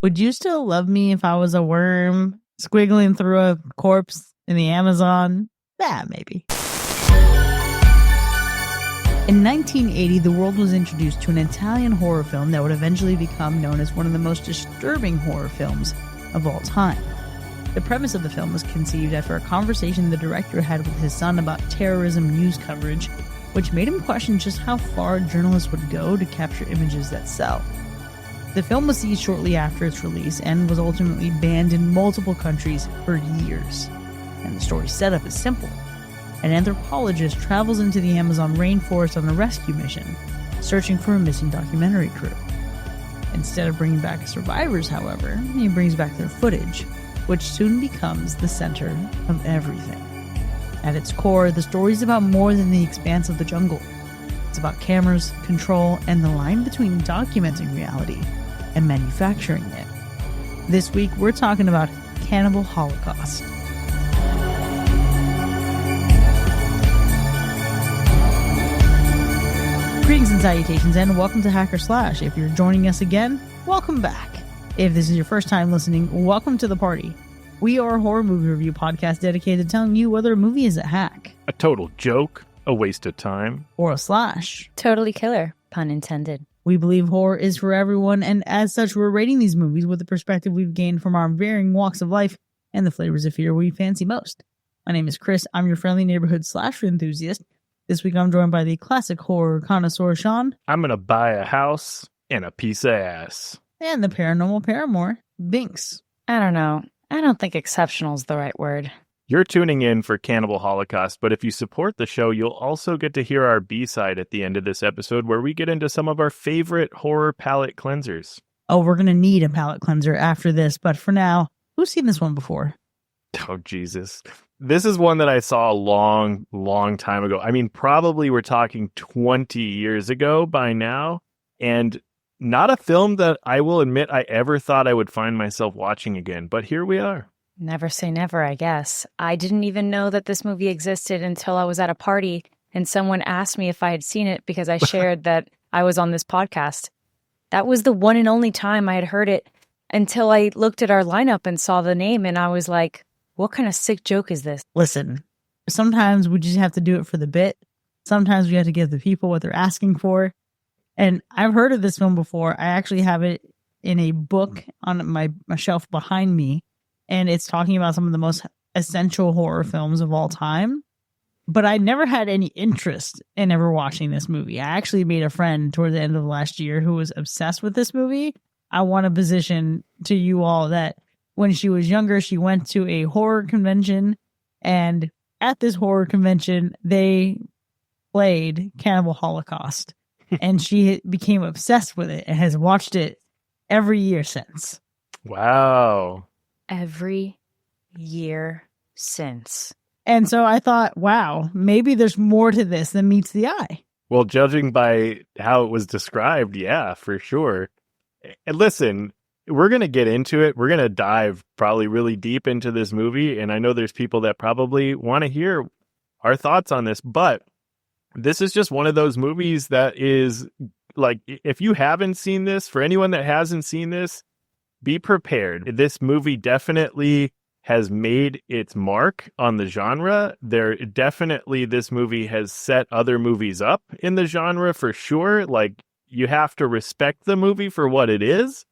Would you still love me if I was a worm squiggling through a corpse in the Amazon? Yeah, maybe. In 1980, the world was introduced to an Italian horror film that would eventually become known as one of the most disturbing horror films of all time. The premise of the film was conceived after a conversation the director had with his son about terrorism news coverage, which made him question just how far journalists would go to capture images that sell. The film was seized shortly after its release and was ultimately banned in multiple countries for years. And the story's setup is simple. An anthropologist travels into the Amazon rainforest on a rescue mission, searching for a missing documentary crew. Instead of bringing back survivors, however, he brings back their footage, which soon becomes the center of everything. At its core, the story is about more than the expanse of the jungle. It's about cameras, control, and the line between documenting reality and manufacturing it. This week, we're talking about Cannibal Holocaust. Greetings and salutations, and welcome to Hacker Slash. If you're joining us again, welcome back. If this is your first time listening, welcome to the party. We are a horror movie review podcast dedicated to telling you whether a movie is a hack, a total joke, a waste of time, or a slash. Totally killer, pun intended. We believe horror is for everyone, and as such, we're rating these movies with the perspective we've gained from our varying walks of life and the flavors of fear we fancy most. My name is Chris. I'm your friendly neighborhood slasher enthusiast. This week, I'm joined by the classic horror connoisseur, Sean. I'm going to buy a house and a piece of ass. And the paranormal paramour, Binks. I don't know. I don't think exceptional is the right word. You're tuning in for Cannibal Holocaust, but if you support the show, you'll also get to hear our B-side at the end of this episode where we get into some of our favorite horror palate cleansers. Oh, we're going to need a palate cleanser after this, but for now, who's seen this one before? Oh, Jesus. This is one that I saw a long time ago. I mean, probably we're talking 20 years ago by now, and not a film that I will admit I ever thought I would find myself watching again, but here we are. Never say never, I guess. I didn't even know that this movie existed until I was at a party and someone asked me if I had seen it because I shared that I was on this podcast. That was the one and only time I had heard it until I looked at our lineup and saw the name and I was like, what kind of sick joke is this? Listen, sometimes we just have to do it for the bit. Sometimes we have to give the people what they're asking for. And I've heard of this film before. I actually have it in a book on my shelf behind me. And it's talking about some of the most essential horror films of all time. But I never had any interest in ever watching this movie. I actually made a friend toward the end of last year who was obsessed with this movie. I want to position to you all that when she was younger, she went to a horror convention. And at this horror convention, they played Cannibal Holocaust. And she became obsessed with it and has watched it every year since. Wow. Every year since. And so I thought, wow, maybe there's more to this than meets the eye. Well, judging by how it was described, yeah, for sure. And listen, we're going to get into it. We're going to dive probably really deep into this movie. And I know there's people that probably want to hear our thoughts on this, but this is just one of those movies that is like, if you haven't seen this, for anyone that hasn't seen this, be prepared. This movie definitely has made its mark on the genre. This movie has set other movies up in the genre for sure. Like, you have to respect the movie for what it is,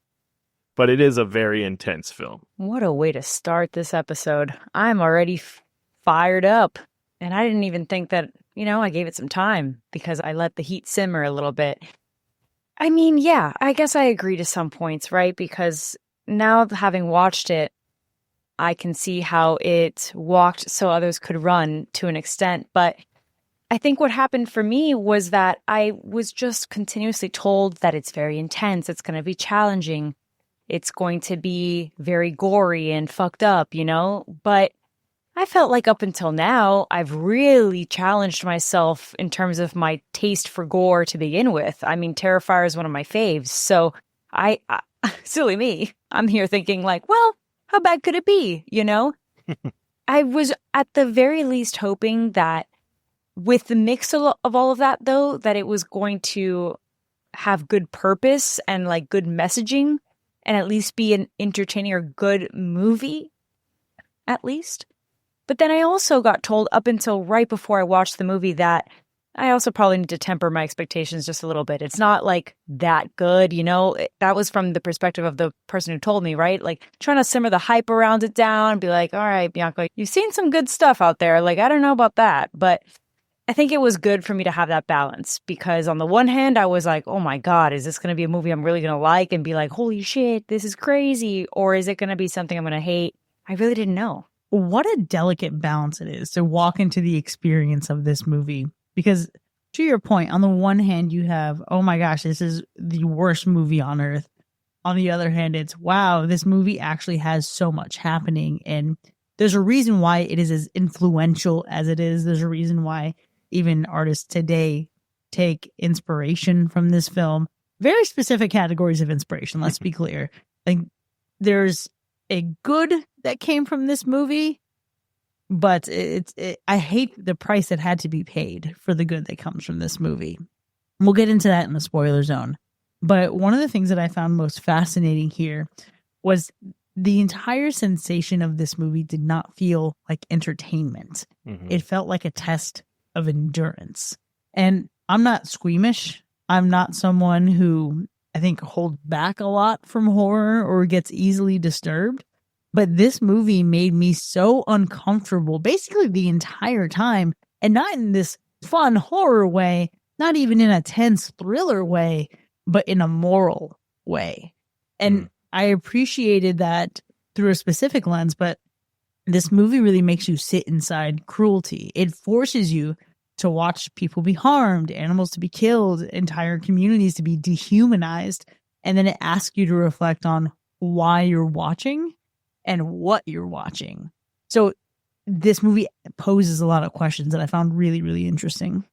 but it is a very intense film. What a way to start this episode. I'm already fired up. And I didn't even think that, I gave it some time because I let the heat simmer a little bit. I mean, yeah, I guess I agree to some points, right? Because now having watched it, I can see how it walked so others could run to an extent. But I think what happened for me was that I was just continuously told that it's very intense. It's going to be challenging. It's going to be very gory and fucked up, But I felt like up until now, I've really challenged myself in terms of my taste for gore to begin with. I mean, Terrifier is one of my faves. So I silly me, I'm here thinking like, well, how bad could it be? I was at the very least hoping that with the mix of all of that, though, that it was going to have good purpose and like good messaging. and at least be an entertaining or good movie, at least. But then I also got told up until right before I watched the movie that I also probably need to temper my expectations just a little bit. It's not like that good, you know? That was from the perspective of the person who told me, right? Like trying to simmer the hype around it down, be like, all right, Bianca, you've seen some good stuff out there. Like, I don't know about that. But I think it was good for me to have that balance because on the one hand, I was like, oh my God, is this going to be a movie I'm really going to like and be like, holy shit, this is crazy? Or is it going to be something I'm going to hate? I really didn't know. What a delicate balance it is to walk into the experience of this movie. Because to your point, on the one hand, you have, oh my gosh, this is the worst movie on earth. On the other hand, it's, wow, this movie actually has so much happening. And there's a reason why it is as influential as it is. There's a reason why even artists today take inspiration from this film. Very specific categories of inspiration, let's be clear. Like, there's a good that came from this movie, but I hate the price that had to be paid for the good that comes from this movie. We'll get into that in the spoiler zone. But one of the things that I found most fascinating here was the entire sensation of this movie did not feel like entertainment. Mm-hmm. It felt like a test of endurance. And I'm not squeamish. I'm not someone who I think holds back a lot from horror or gets easily disturbed. But this movie made me so uncomfortable basically the entire time, and not in this fun horror way, not even in a tense thriller way, but in a moral way. And I appreciated that through a specific lens, but this movie really makes you sit inside cruelty. It forces you to watch people be harmed, animals to be killed, entire communities to be dehumanized, and then it asks you to reflect on why you're watching and what you're watching. So this movie poses a lot of questions that I found really, really interesting.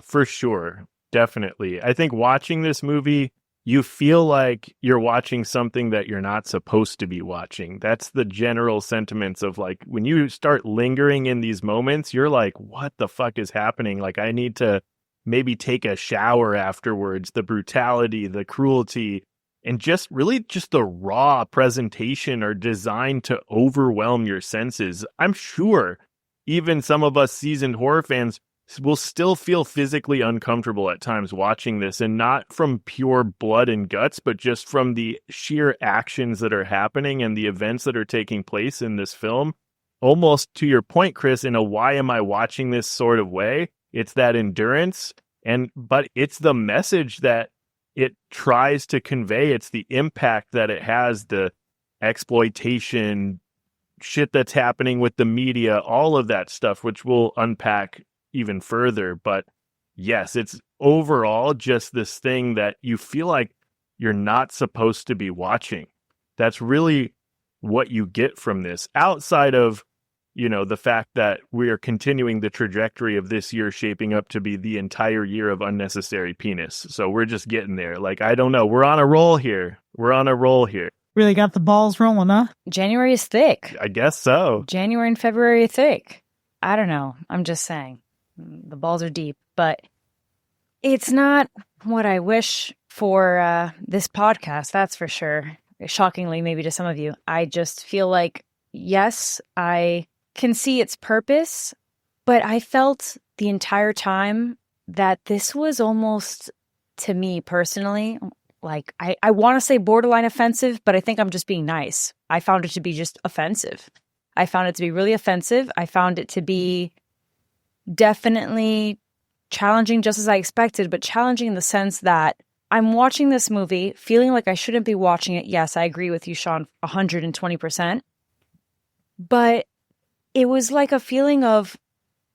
For sure. Definitely. I think watching this movie, you feel like you're watching something that you're not supposed to be watching. That's the general sentiments of like, when you start lingering in these moments, you're like, what the fuck is happening? Like, I need to maybe take a shower afterwards. The brutality, the cruelty, and just the raw presentation are designed to overwhelm your senses. I'm sure even some of us seasoned horror fans will still feel physically uncomfortable at times watching this, and not from pure blood and guts, but just from the sheer actions that are happening and the events that are taking place in this film. Almost to your point, Chris, in a why am I watching this sort of way, it's that endurance, but it's the message that it tries to convey. It's the impact that it has, the exploitation, shit that's happening with the media, all of that stuff, which we'll unpack even further. But yes, it's overall just this thing that you feel like you're not supposed to be watching. That's really what you get from this, outside of, you know, the fact that we are continuing the trajectory of this year shaping up to be the entire year of unnecessary penis. So we're just getting there. Like, I don't know. We're on a roll here. Really got the balls rolling, huh? January is thick. I guess so. January and February are thick. I don't know. I'm just saying. The balls are deep. But it's not what I wish for this podcast, that's for sure. Shockingly, maybe to some of you. I just feel like, yes, I can see its purpose, but I felt the entire time that this was almost, to me personally, like, I want to say borderline offensive, but I think I'm just being nice. I found it to be just offensive. I found it to be really offensive. I found it to be definitely challenging, just as I expected, but challenging in the sense that I'm watching this movie feeling like I shouldn't be watching it. Yes, I agree with you, Sean, 120%. But it was like a feeling of,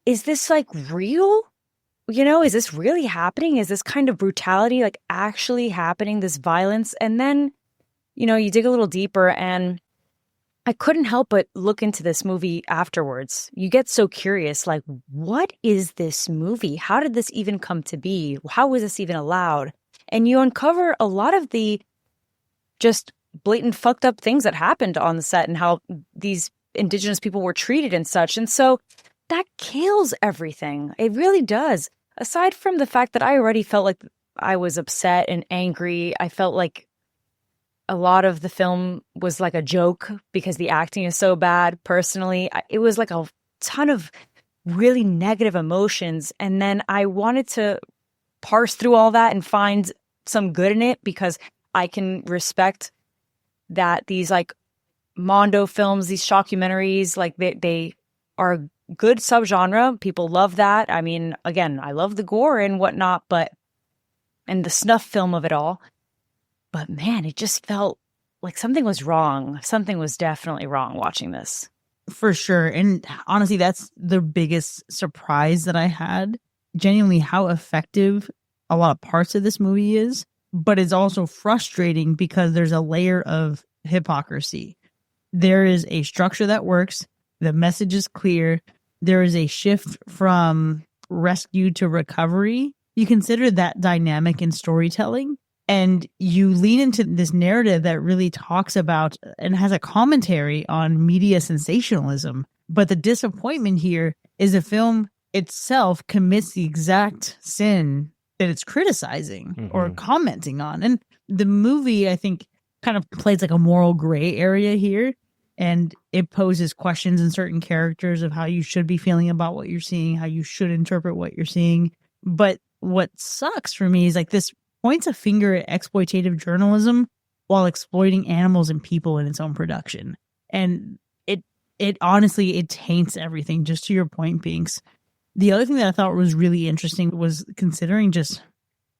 is this like real? You know, is this really happening? Is this kind of brutality like actually happening, this violence? And then, you know, you dig a little deeper, and I couldn't help but look into this movie afterwards. You get so curious, like, what is this movie? How did this even come to be? How was this even allowed? And you uncover a lot of the just blatant fucked up things that happened on the set and how these indigenous people were treated and such. And so that kills everything. It really does. Aside from the fact that I already felt like I was upset and angry, I felt like a lot of the film was like a joke because the acting is so bad. Personally, it was like a ton of really negative emotions. And then I wanted to parse through all that and find some good in it, because I can respect that these like Mondo films, these shockumentaries, like they are a good subgenre. People love that. I mean, again, I love the gore and whatnot, and the snuff film of it all. But man, it just felt like something was wrong. Something was definitely wrong watching this. For sure. And honestly, that's the biggest surprise that I had. Genuinely how effective a lot of parts of this movie is, but it's also frustrating because there's a layer of hypocrisy. There is a structure that works. The message is clear. There is a shift from rescue to recovery. You consider that dynamic in storytelling, and you lean into this narrative that really talks about and has a commentary on media sensationalism. But the disappointment here is the film itself commits the exact sin that it's criticizing or commenting on. And the movie, I think, kind of plays like a moral gray area here. And it poses questions in certain characters of how you should be feeling about what you're seeing, how you should interpret what you're seeing. But what sucks for me is like this points a finger at exploitative journalism while exploiting animals and people in its own production. And it honestly, it taints everything, just to your point, Binks. The other thing that I thought was really interesting was considering just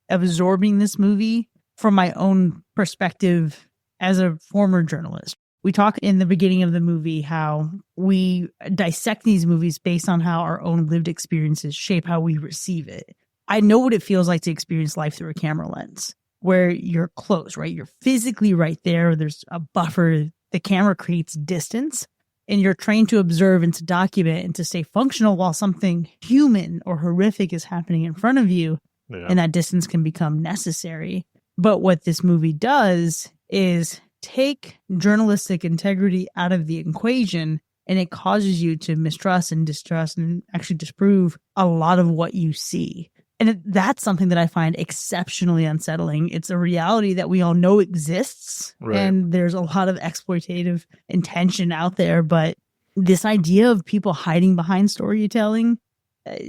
absorbing this movie from my own perspective as a former journalist. We talk in the beginning of the movie how we dissect these movies based on how our own lived experiences shape how we receive it. I know what it feels like to experience life through a camera lens, where you're close, right? You're physically right there. There's a buffer. The camera creates distance, and you're trained to observe and to document and to stay functional while something human or horrific is happening in front of you. Yeah. And that distance can become necessary. But what this movie does is take journalistic integrity out of the equation, and it causes you to mistrust and distrust and actually disprove a lot of what you see. And that's something that I find exceptionally unsettling. It's a reality that we all know exists, right? And there's a lot of exploitative intention out there. But this idea of people hiding behind storytelling,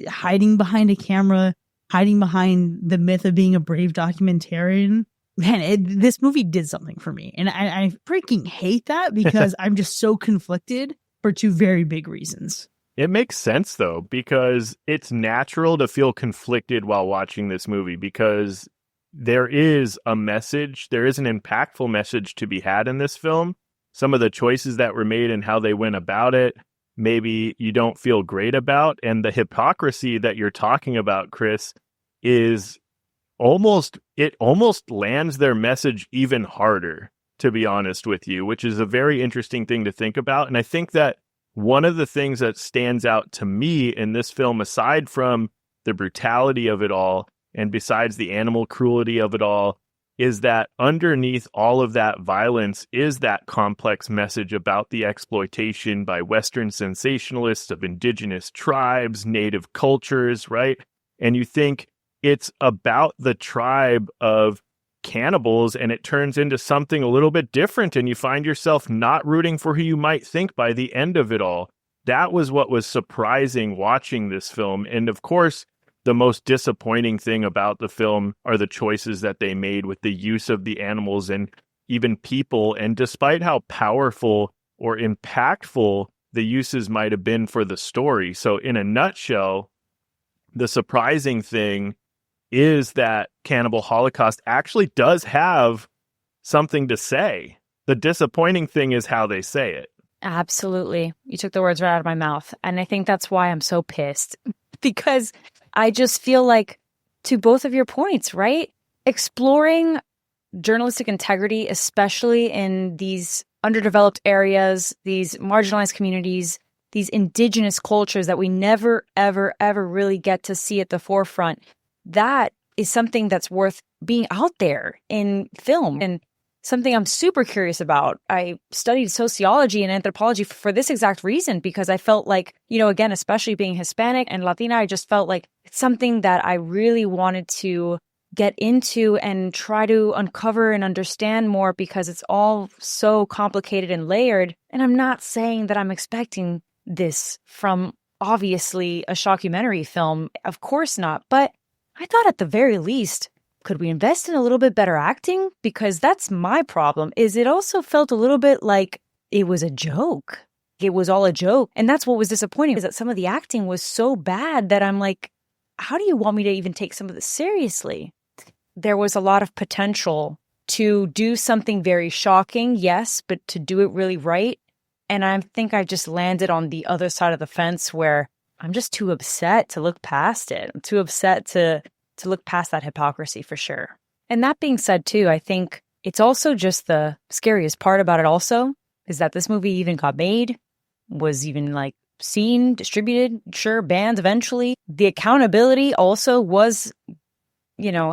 hiding behind a camera, hiding behind the myth of being a brave documentarian, man, this movie did something for me. And I freaking hate that because I'm just so conflicted for two very big reasons. It makes sense, though, because it's natural to feel conflicted while watching this movie because there is a message, there is an impactful message to be had in this film. Some of the choices that were made and how they went about it, maybe you don't feel great about. And the hypocrisy that you're talking about, Chris, is almost lands their message even harder, to be honest with you, which is a very interesting thing to think about. And I think that one of the things that stands out to me in this film, aside from the brutality of it all, and besides the animal cruelty of it all, is that underneath all of that violence is that complex message about the exploitation by Western sensationalists of indigenous tribes, native cultures, right? And you think it's about the tribe of cannibals, and it turns into something a little bit different, and you find yourself not rooting for who you might think by the end of it all. That was what was surprising watching this film. And of course, the most disappointing thing about the film are the choices that they made with the use of the animals and even people. And despite how powerful or impactful the uses might have been for the story. So in a nutshell, the surprising thing is that Cannibal Holocaust actually does have something to say. The disappointing thing is how they say it. Absolutely. You took the words right out of my mouth. And I think that's why I'm so pissed. Because I just feel like, to both of your points, right? Exploring journalistic integrity, especially in these underdeveloped areas, these marginalized communities, these indigenous cultures that we never, ever, ever really get to see at the forefront. That is something that's worth being out there in film and something I'm super curious about. I studied sociology and anthropology for this exact reason, because I felt like, again, especially being Hispanic and Latina, I just felt like it's something that I really wanted to get into and try to uncover and understand more because it's all so complicated and layered. And I'm not saying that I'm expecting this from obviously a shockumentary film. Of course not. But I thought at the very least, could we invest in a little bit better acting? Because that's my problem, is it also felt a little bit like it was a joke. It was all a joke. And that's what was disappointing, is that some of the acting was so bad that I'm like, how do you want me to even take some of this seriously? There was a lot of potential to do something very shocking, yes, but to do it really right. And I think I just landed on the other side of the fence where I'm just too upset to look past it. I'm too upset to look past that hypocrisy for sure. And that being said, too, I think it's also just the scariest part about it also is that this movie even got made, was even like seen, distributed, sure, banned eventually. The accountability also was,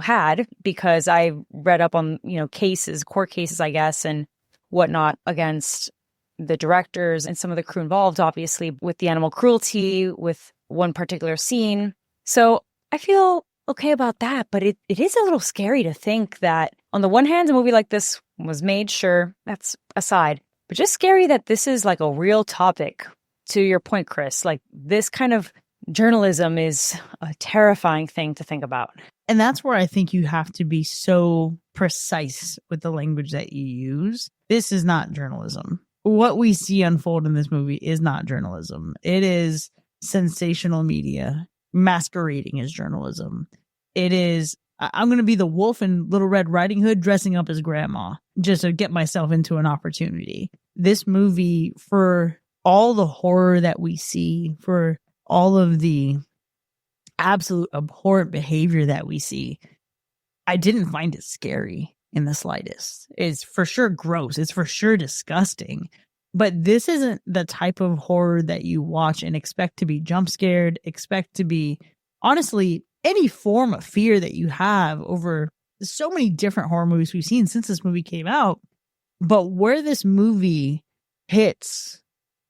had, because I read up on, cases, court cases, I guess, and whatnot against the directors and some of the crew involved, obviously, with the animal cruelty, with one particular scene. So I feel okay about that, but it is a little scary to think that on the one hand, a movie like this was made, sure, that's aside, but just scary that this is like a real topic. To your point, Chris, like this kind of journalism is a terrifying thing to think about. And that's where I think you have to be so precise with the language that you use. This is not journalism. What we see unfold in this movie is not journalism. It is sensational media masquerading as journalism. It is, I'm going to be the wolf in Little Red Riding Hood dressing up as grandma just to get myself into an opportunity. This movie, for all the horror that we see, for all of the absolute abhorrent behavior that we see, I didn't find it scary in the slightest. It's for sure gross. It's for sure disgusting. But this isn't the type of horror that you watch and expect to be jump scared, expect to be, honestly, any form of fear that you have over so many different horror movies we've seen since this movie came out. But where this movie hits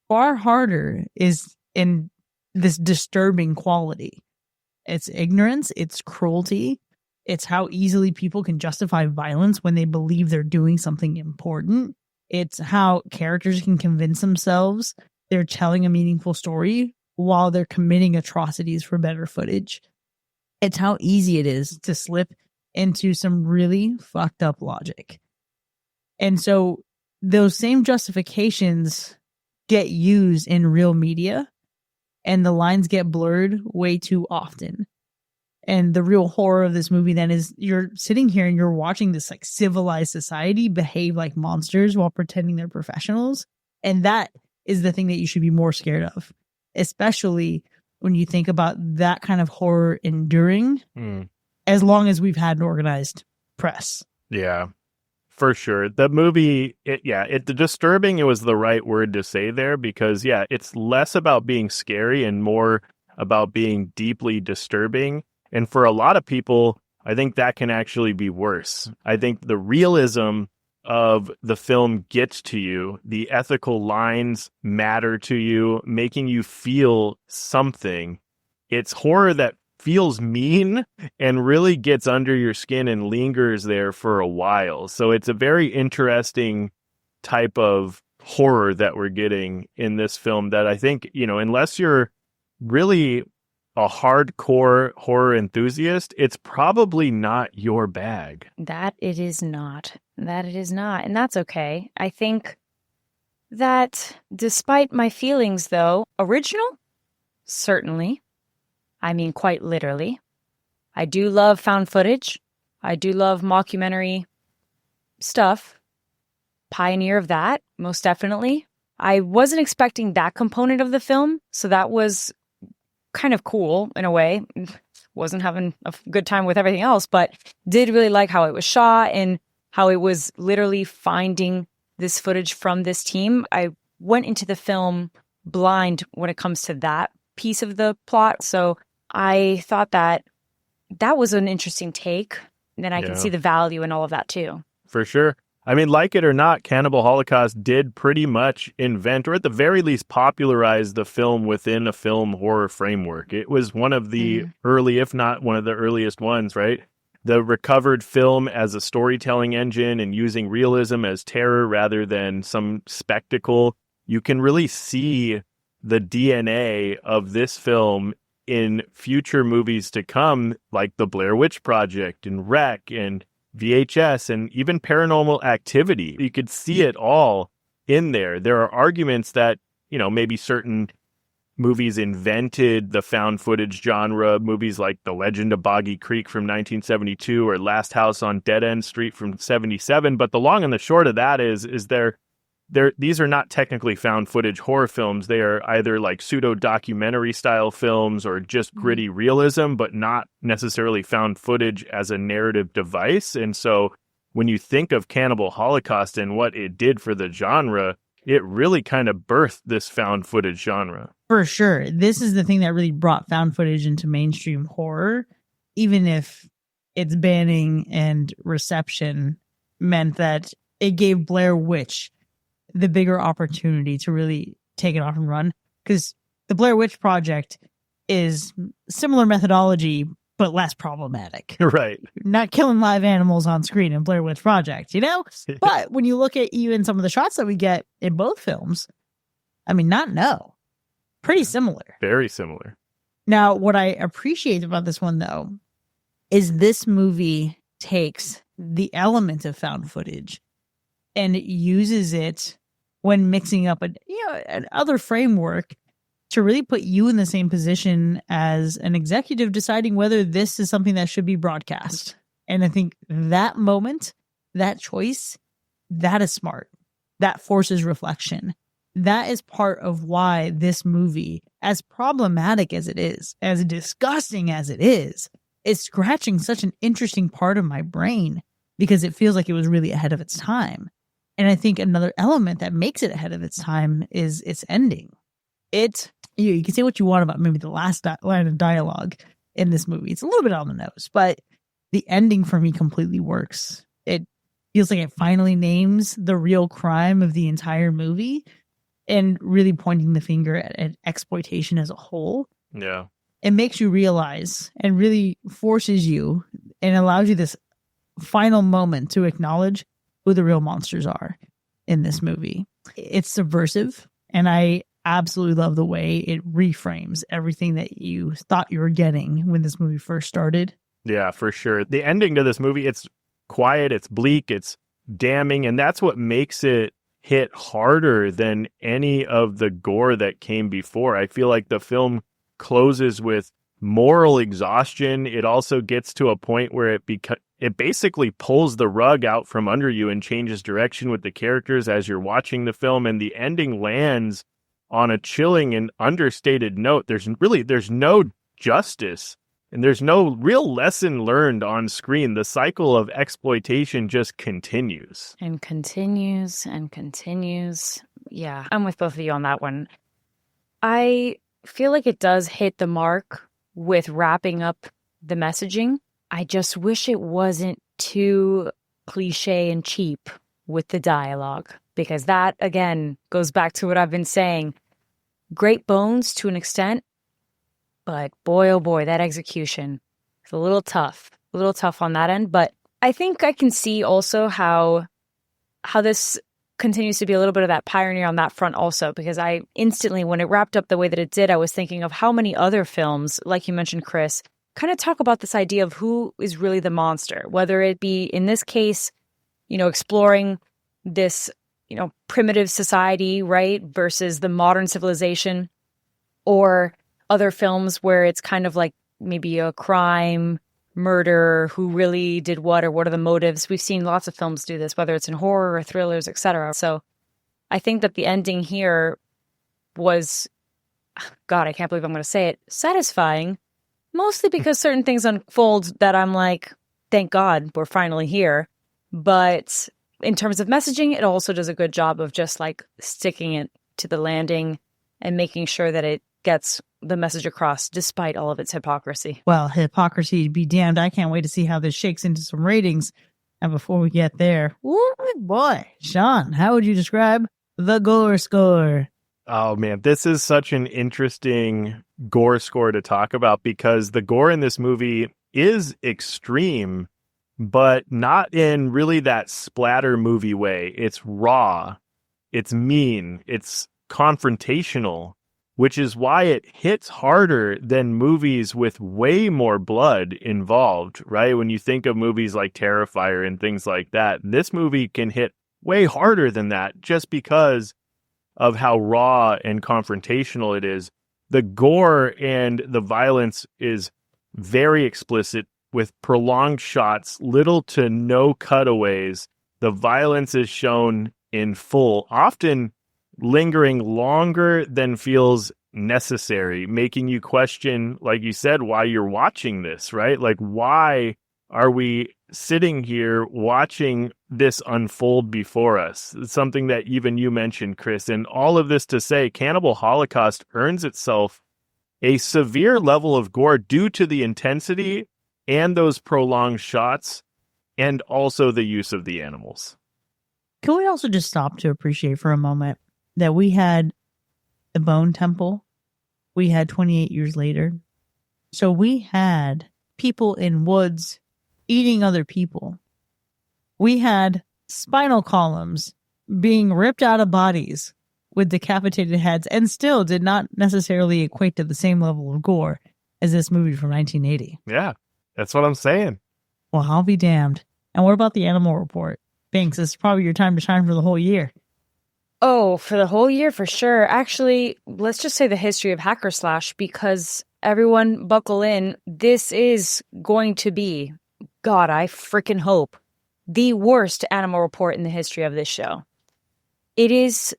far harder is in this disturbing quality. It's ignorance, it's cruelty, it's how easily people can justify violence when they believe they're doing something important. It's how characters can convince themselves they're telling a meaningful story while they're committing atrocities for better footage. It's how easy it is to slip into some really fucked up logic. And so those same justifications get used in real media, and the lines get blurred way too often. And the real horror of this movie then is you're sitting here and you're watching this like civilized society behave like monsters while pretending they're professionals. And that is the thing that you should be more scared of, especially when you think about that kind of horror enduring as long as we've had an organized press. Yeah, for sure. The movie, the disturbing, it was the right word to say there, because it's less about being scary and more about being deeply disturbing. And for a lot of people, I think that can actually be worse. I think the realism of the film gets to you. The ethical lines matter to you, making you feel something. It's horror that feels mean and really gets under your skin and lingers there for a while. So it's a very interesting type of horror that we're getting in this film that I think, unless you're really a hardcore horror enthusiast, it's probably not your bag. That it is not. And that's okay. I think that despite my feelings, though, original, certainly. I mean, quite literally. I do love found footage. I do love mockumentary stuff. Pioneer of that, most definitely. I wasn't expecting that component of the film, so that was kind of cool in a way. Wasn't having a good time with everything else, but did really like how it was shot and how it was literally finding this footage from this team. I went into the film blind when it comes to that piece of the plot, so I thought that was an interesting take. And then I can see the value in all of that too. For sure. I mean, like it or not, Cannibal Holocaust did pretty much invent, or at the very least popularize, the film within a film horror framework. It was one of the early, if not one of the earliest ones, right? the recovered film as a storytelling engine and using realism as terror rather than some spectacle. You can really see the DNA of this film in future movies to come, like The Blair Witch Project and Wreck and VHS and even Paranormal Activity. You could see it all in there. There are arguments that, maybe certain movies invented the found footage genre, movies like The Legend of Boggy Creek from 1972 or Last House on Dead End Street from 77. But the long and the short of that is these are not technically found footage horror films. They are either like pseudo documentary style films or just gritty realism, but not necessarily found footage as a narrative device. And so when you think of Cannibal Holocaust and what it did for the genre, it really kind of birthed this found footage genre. For sure. This is the thing that really brought found footage into mainstream horror, even if its banning and reception meant that it gave Blair Witch the bigger opportunity to really take it off and run. Because the Blair Witch Project is similar methodology, but less problematic. Right. Not killing live animals on screen in Blair Witch Project, But when you look at even some of the shots that we get in both films, pretty similar. Very similar. Now, what I appreciate about this one, though, is this movie takes the element of found footage and uses it when mixing up an other framework to really put you in the same position as an executive deciding whether this is something that should be broadcast. And I think that moment, that choice, that is smart. That forces reflection. That is part of why this movie, as problematic as it is, as disgusting as it is scratching such an interesting part of my brain because it feels like it was really ahead of its time. And I think another element that makes it ahead of its time is its ending. You can say what you want about maybe the last line of dialogue in this movie. It's a little bit on the nose, but the ending for me completely works. It feels like it finally names the real crime of the entire movie and really pointing the finger at exploitation as a whole. Yeah. It makes you realize and really forces you and allows you this final moment to acknowledge who the real monsters are in this movie. It's subversive, and I absolutely love the way it reframes everything that you thought you were getting when this movie first started. Yeah, for sure. The ending to this movie, it's quiet, it's bleak, it's damning, and that's what makes it hit harder than any of the gore that came before. I feel like the film closes with moral exhaustion. It also gets to a point where it basically pulls the rug out from under you and changes direction with the characters as you're watching the film, and the ending lands on a chilling and understated note. There's no justice and there's no real lesson learned on screen. The cycle of exploitation just continues. And continues and continues. Yeah, I'm with both of you on that one. I feel like it does hit the mark with wrapping up the messaging. I just wish it wasn't too cliche and cheap with the dialogue, because that, again, goes back to what I've been saying. Great bones to an extent, but boy, oh boy, that execution is a little tough on that end. But I think I can see also how this continues to be a little bit of that pioneer on that front also, because I instantly, when it wrapped up the way that it did, I was thinking of how many other films, like you mentioned, Chris, kind of talk about this idea of who is really the monster, whether it be, in this case, exploring this, primitive society, right, versus the modern civilization, or other films where it's kind of like maybe a crime, murder, who really did what, or what are the motives. We've seen lots of films do this, whether it's in horror or thrillers, etc. So I think that the ending here was, God, I can't believe I'm going to say it, satisfying, mostly because certain things unfold that I'm like, thank God we're finally here. But in terms of messaging, it also does a good job of just like sticking it to the landing and making sure that it gets the message across despite all of its hypocrisy. Well, hypocrisy be damned. I can't wait to see how this shakes into some ratings. And before we get there, woo boy, Sean, how would you describe the Gore score? Oh man, this is such an interesting Gore score to talk about, because the gore in this movie is extreme, but not in really that splatter movie way. It's raw, it's mean, it's confrontational, which is why it hits harder than movies with way more blood involved, right? When you think of movies like Terrifier and things like that, this movie can hit way harder than that just because of how raw and confrontational it is. The gore and the violence is very explicit with prolonged shots, little to no cutaways. The violence is shown in full, often lingering longer than feels necessary, making you question, like you said, why you're watching this, right? Like, why are we sitting here watching this unfold before us? It's something that even you mentioned, Chris. And all of this to say, Cannibal Holocaust earns itself a severe level of gore due to the intensity and those prolonged shots, and also the use of the animals. Can we also just stop to appreciate for a moment that we had the Bone Temple, we had 28 years later. So we had people in woods eating other people. We had spinal columns being ripped out of bodies with decapitated heads, and still did not necessarily equate to the same level of gore as this movie from 1980. Yeah, that's what I'm saying. Well, I'll be damned. And what about the animal report? Binks, this is probably your time to shine for the whole year. Oh, for the whole year, for sure. Actually, let's just say the history of Hacker Slash, because everyone buckle in. This is going to be, God, I freaking hope, the worst animal report in the history of this show. It is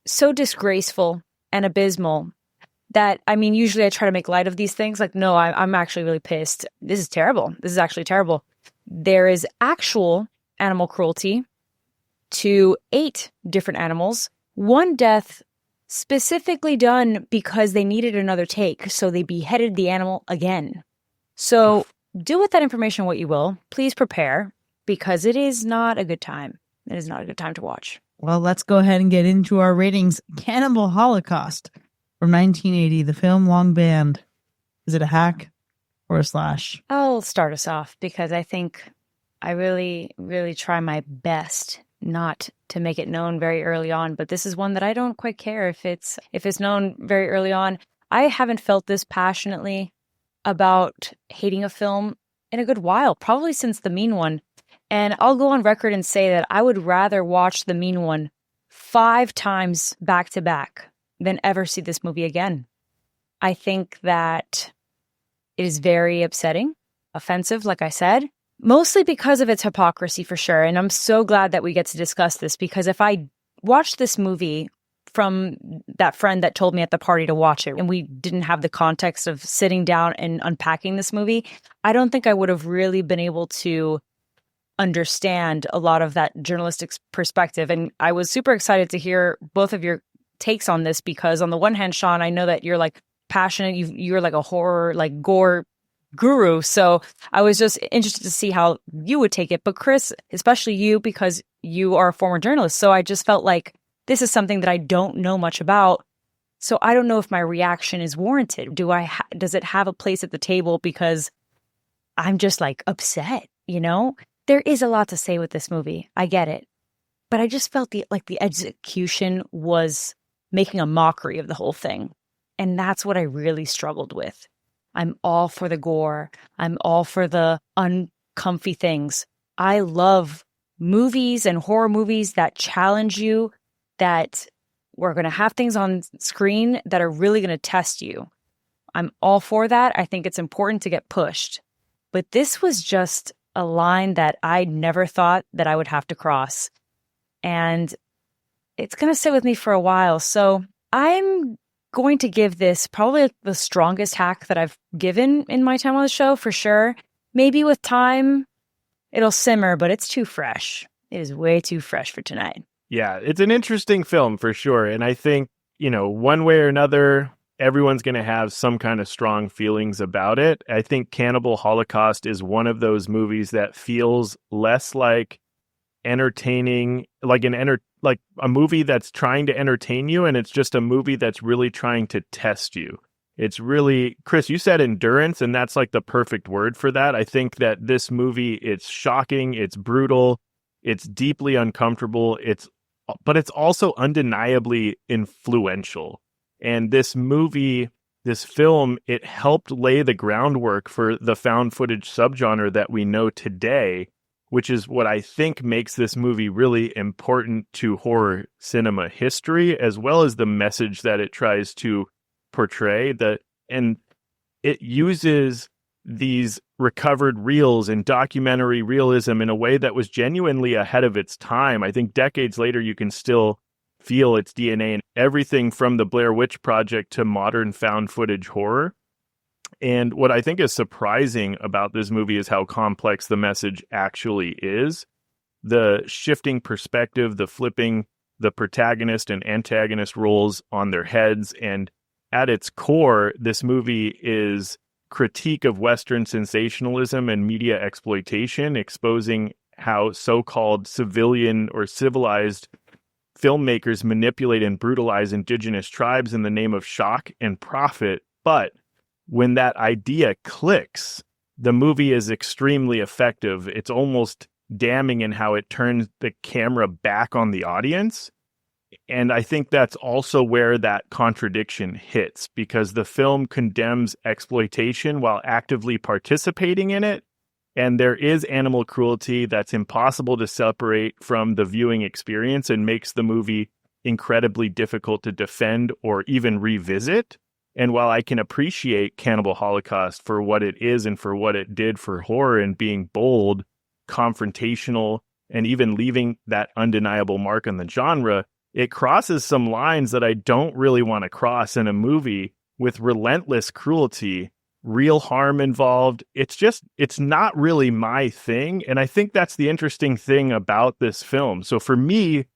so disgraceful and abysmal that, I mean, usually I try to make light of these things. Like, no, I'm actually really pissed. This is terrible. This is actually terrible. There is actual animal cruelty to 8 different animals. One death specifically done because they needed another take, so they beheaded the animal again. So do with that information what you will. Please prepare, because it is not a good time. It is not a good time to watch. Well, let's go ahead and get into our ratings. Cannibal Holocaust from 1980, the film long banned. Is it a hack or a slash? I'll start us off because I think I really, really try my best not to make it known very early on, but this is one that I don't quite care if it's known very early on. I haven't felt this passionately about hating a film in a good while, probably since The Mean One. And I'll go on record and say that I would rather watch The Mean One 5 times back to back than ever see this movie again. I think that it is very upsetting, offensive, like I said, mostly because of its hypocrisy for sure. And I'm so glad that we get to discuss this, because if I watched this movie from that friend that told me at the party to watch it, and we didn't have the context of sitting down and unpacking this movie, I don't think I would have really been able to understand a lot of that journalistic perspective. And I was super excited to hear both of your takes on this, because on the one hand, Sean, I know that you're like passionate, you're like a horror, like gore guru. So I was just interested to see how you would take it. But Chris, especially you, because you are a former journalist. So I just felt like this is something that I don't know much about. So I don't know if my reaction is warranted. Does it have a place at the table because I'm just like upset, you know? There is a lot to say with this movie. I get it. But I just felt the execution was making a mockery of the whole thing. And that's what I really struggled with. I'm all for the gore. I'm all for the uncomfy things. I love movies and horror movies that challenge you, that we're going to have things on screen that are really going to test you. I'm all for that. I think it's important to get pushed. But this was just a line that I never thought that I would have to cross. And it's going to sit with me for a while. So I'm going to give this probably the strongest hack that I've given in my time on the show, for sure. Maybe with time, it'll simmer, but it's too fresh. It is way too fresh for tonight. Yeah, it's an interesting film for sure. And I think, one way or another, everyone's going to have some kind of strong feelings about it. I think Cannibal Holocaust is one of those movies that feels less like entertaining, like a movie that's trying to entertain you, and it's just a movie that's really trying to test you. It's really, Chris, you said endurance, and that's like the perfect word for that. I think that this movie, it's shocking, it's brutal, it's deeply uncomfortable, but it's also undeniably influential. And this movie, this film, it helped lay the groundwork for the found footage subgenre that we know today, which is what I think makes this movie really important to horror cinema history, as well as the message that it tries to portray. And it uses these recovered reels and documentary realism in a way that was genuinely ahead of its time. I think decades later, you can still feel its DNA in everything from the Blair Witch Project to modern found footage horror. And what I think is surprising about this movie is how complex the message actually is. The shifting perspective, the flipping the protagonist and antagonist roles on their heads. And at its core, this movie is critique of Western sensationalism and media exploitation, exposing how so-called civilian or civilized filmmakers manipulate and brutalize indigenous tribes in the name of shock and profit. But when that idea clicks, the movie is extremely effective. It's almost damning in how it turns the camera back on the audience. And I think that's also where that contradiction hits, because the film condemns exploitation while actively participating in it. And there is animal cruelty that's impossible to separate from the viewing experience and makes the movie incredibly difficult to defend or even revisit. And while I can appreciate Cannibal Holocaust for what it is and for what it did for horror and being bold, confrontational, and even leaving that undeniable mark on the genre, it crosses some lines that I don't really want to cross in a movie with relentless cruelty, real harm involved. It's not really my thing. And I think that's the interesting thing about this film. So for me,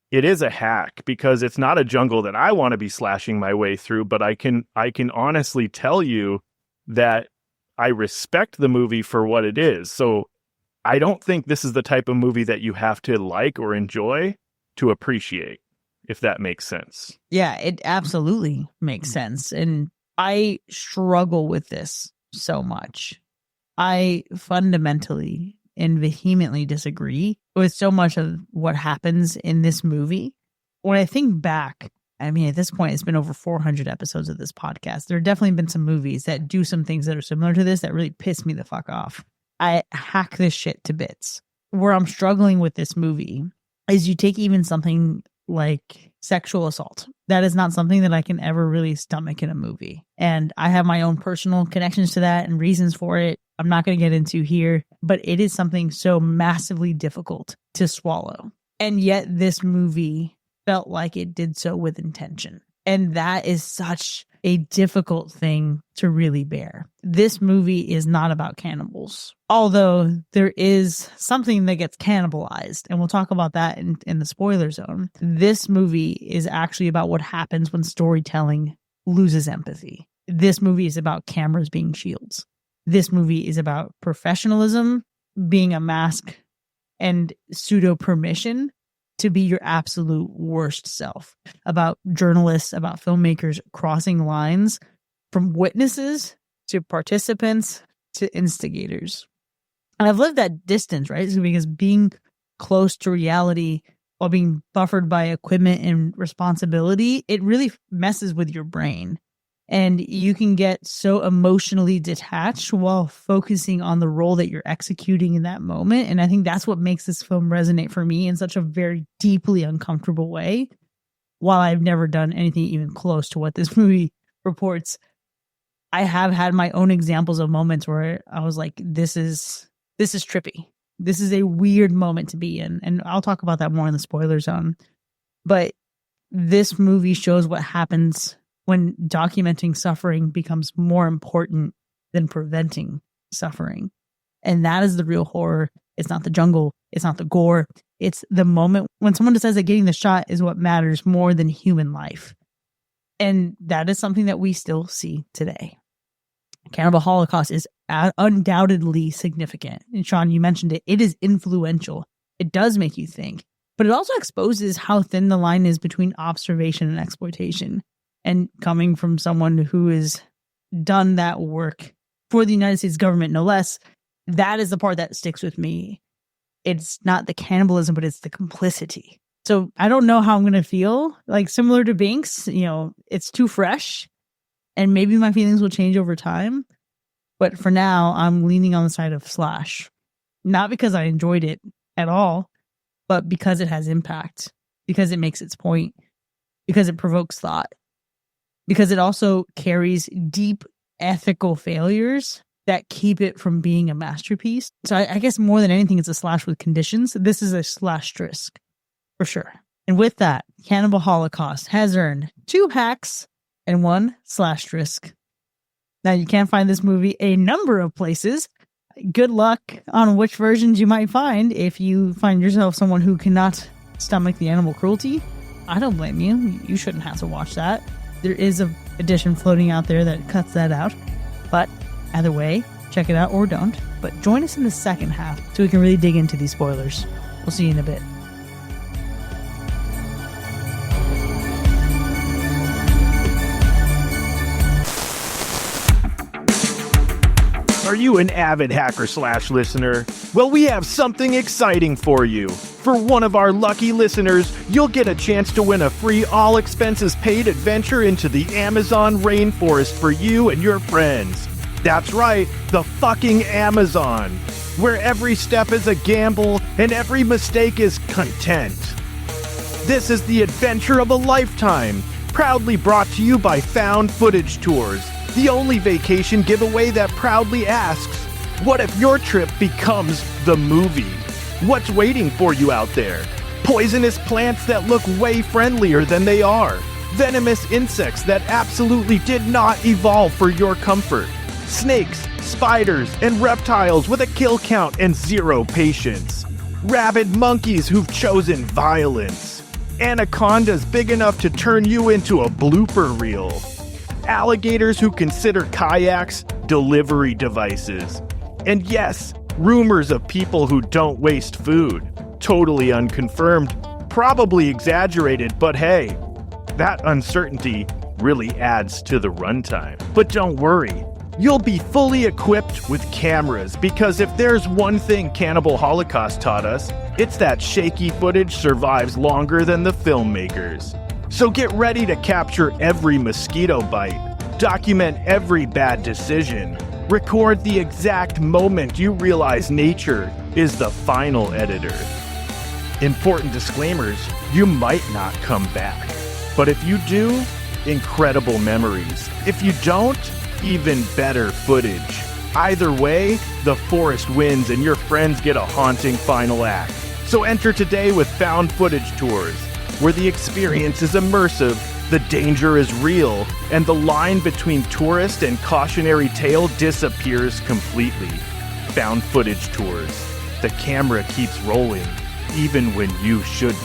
it is a hack because it's not a jungle that I want to be slashing my way through, but I can honestly tell you that I respect the movie for what it is. So I don't think this is the type of movie that you have to like or enjoy to appreciate, if that makes sense. Yeah, it absolutely makes sense. And I struggle with this so much. I fundamentally and vehemently disagree with so much of what happens in this movie. When I think back, I mean, at this point, it's been over 400 episodes of this podcast. There have definitely been some movies that do some things that are similar to this that really piss me the fuck off. I hack this shit to bits. Where I'm struggling with this movie is you take even something like sexual assault. That is not something that I can ever really stomach in a movie. And I have my own personal connections to that and reasons for it. I'm not going to get into here, but it is something so massively difficult to swallow. And yet this movie felt like it did so with intention. And that is such a difficult thing to really bear. This movie is not about cannibals, although there is something that gets cannibalized, and we'll talk about that in the spoiler zone. This movie is actually about what happens when storytelling loses empathy. This movie is about cameras being shields. This movie is about professionalism being a mask and pseudo permission to be your absolute worst self, about journalists, about filmmakers crossing lines from witnesses to participants to instigators. And I've lived that distance, right? So because being close to reality while being buffered by equipment and responsibility, it really messes with your brain. And you can get so emotionally detached while focusing on the role that you're executing in that moment. And I think that's what makes this film resonate for me in such a very deeply uncomfortable way. While I've never done anything even close to what this movie reports, I have had my own examples of moments where I was like, this is trippy. This is a weird moment to be in. And I'll talk about that more in the spoiler zone. But this movie shows what happens when documenting suffering becomes more important than preventing suffering. And that is the real horror. It's not the jungle. It's not the gore. It's the moment when someone decides that getting the shot is what matters more than human life. And that is something that we still see today. Cannibal Holocaust is undoubtedly significant. And Sean, you mentioned it. It is influential. It does make you think. But it also exposes how thin the line is between observation and exploitation. And coming from someone who is done that work for the United States government, no less, that is the part that sticks with me. It's not the cannibalism, but it's the complicity. So I don't know how I'm going to feel. Like, similar to Binks, it's too fresh, and maybe my feelings will change over time. But for now, I'm leaning on the side of Slash. Not because I enjoyed it at all, but because it has impact, because it makes its point, because it provokes thought, because it also carries deep ethical failures that keep it from being a masterpiece. So I guess more than anything, it's a Slash with conditions. This is a Slash-strisk, for sure. And with that, Cannibal Holocaust has earned 2 hacks and 1 Slash-strisk. Now, you can find this movie a number of places. Good luck on which versions you might find. If you find yourself someone who cannot stomach the animal cruelty, I don't blame you. You shouldn't have to watch that. There is an edition floating out there that cuts that out. But either way, check it out or don't. But join us in the second half so we can really dig into these spoilers. We'll see you in a bit. Are you an avid Hacker Slash listener? Well, we have something exciting for you. For one of our lucky listeners, you'll get a chance to win a free all-expenses-paid adventure into the Amazon rainforest for you and your friends. That's right, the fucking Amazon, where every step is a gamble and every mistake is content. This is the adventure of a lifetime, proudly brought to you by Found Footage Tours, the only vacation giveaway that proudly asks, what if your trip becomes the movie? What's waiting for you out there? Poisonous plants that look way friendlier than they are. Venomous insects that absolutely did not evolve for your comfort. Snakes, spiders, and reptiles with a kill count and 0 patience. Rabid monkeys who've chosen violence. Anacondas big enough to turn you into a blooper reel. Alligators who consider kayaks delivery devices. And yes, rumors of people who don't waste food. Totally unconfirmed, probably exaggerated, but hey, that uncertainty really adds to the runtime. But don't worry, you'll be fully equipped with cameras, because if there's one thing Cannibal Holocaust taught us, it's that shaky footage survives longer than the filmmakers. So get ready to capture every mosquito bite, document every bad decision, record the exact moment you realize nature is the final editor. Important disclaimers, you might not come back. But if you do, incredible memories. If you don't, even better footage. Either way, the forest wins and your friends get a haunting final act. So enter today with Found Footage Tours, where the experience is immersive, the danger is real, and the line between tourist and cautionary tale disappears completely. Found Footage Tours. The camera keeps rolling, even when you shouldn't.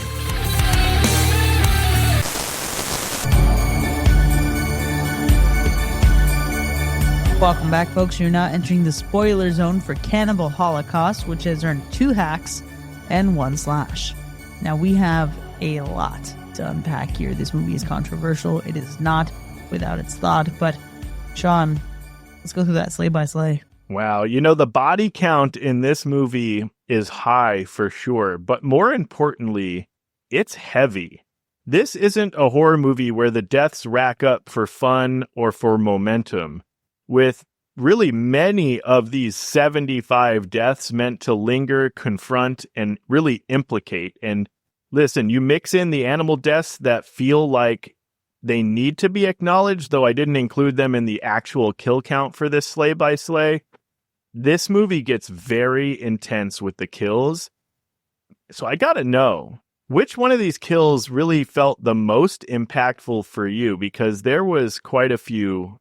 Welcome back, folks. You're now entering the spoiler zone for Cannibal Holocaust, which has earned 2 hacks and 1 slash. Now, we have a lot to unpack here. This movie is controversial. It is not without its thought. But, Sean, let's go through that sleigh by sleigh. Wow. The body count in this movie is high for sure. But more importantly, it's heavy. This isn't a horror movie where the deaths rack up for fun or for momentum. With really many of these 75 deaths meant to linger, confront, and really implicate. And listen, you mix in the animal deaths that feel like they need to be acknowledged, though I didn't include them in the actual kill count for this sleigh by sleigh. This movie gets very intense with the kills. So I gotta know, which one of these kills really felt the most impactful for you? Because there was quite a few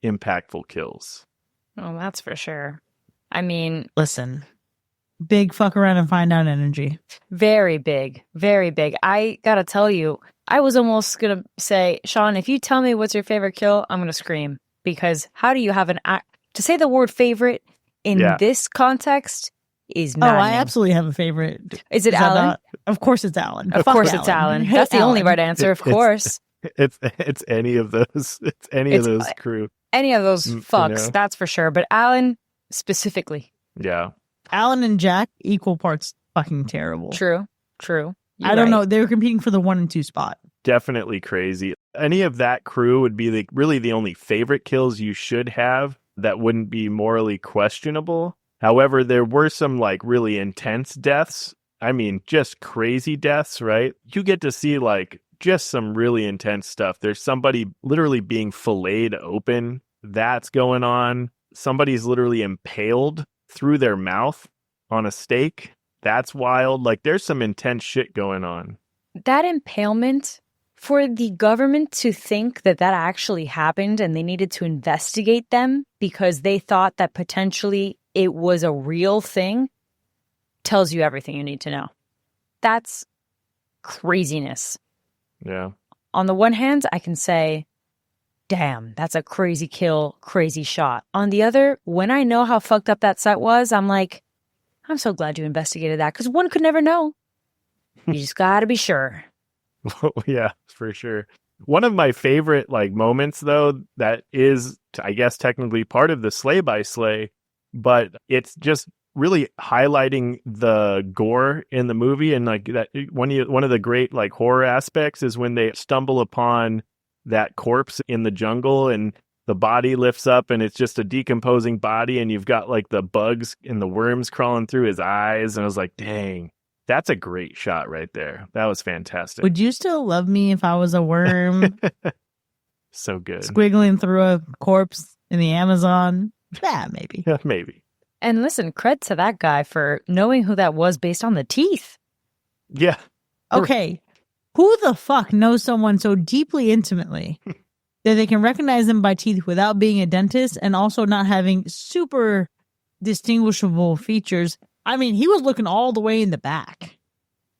impactful kills. Oh, that's for sure. I mean, Listen, big fuck around and find out energy. very big, very big. I gotta tell you, I was almost gonna say, Sean, if you tell me what's your favorite kill, I'm gonna scream. Because how do you have to say the word favorite in this context is maddening. Oh, I absolutely have a favorite. Is it Alan? Of course it's Alan. Of course it's Alan. That's the only right answer, of course. It's any of those. It's any of those crew. any of those fucks, know? that's for sure. But Alan specifically. Yeah. Alan and Jack, equal parts fucking terrible. True. I don't know. They were competing for the 1 and 2 spot. Definitely crazy. Any of that crew would be really the only favorite kills you should have that wouldn't be morally questionable. However, there were some like really intense deaths. I mean, just crazy deaths, right? You get to see like just some really intense stuff. There's somebody literally being filleted open. That's going on. Somebody's literally impaled through their mouth on a stake. That's wild. Like, there's some intense shit going on. That impalement, for the government to think that actually happened and they needed to investigate them because they thought that potentially it was a real thing, tells you everything you need to know. That's craziness. Yeah. On the one hand, I can say, damn, that's a crazy kill, crazy shot. On the other, when I know how fucked up that set was, I'm like, I'm so glad you investigated that because one could never know. You just got to be sure. Yeah, for sure. One of my favorite like moments, though, that is, I guess, technically part of the slay by slay, but it's just really highlighting the gore in the movie. And like that, one of the great like horror aspects is when they stumble upon that corpse in the jungle and the body lifts up and it's just a decomposing body and you've got like the bugs and the worms crawling through his eyes. And I was like, dang, that's a great shot right there. That was fantastic. Would you still love me if I was a worm? So good. Squiggling through a corpse in the Amazon? Yeah, maybe. Yeah, maybe. And listen, cred to that guy for knowing who that was based on the teeth. Yeah. Okay. Who the fuck knows someone so deeply intimately that they can recognize them by teeth without being a dentist and also not having super distinguishable features? I mean, he was looking all the way in the back.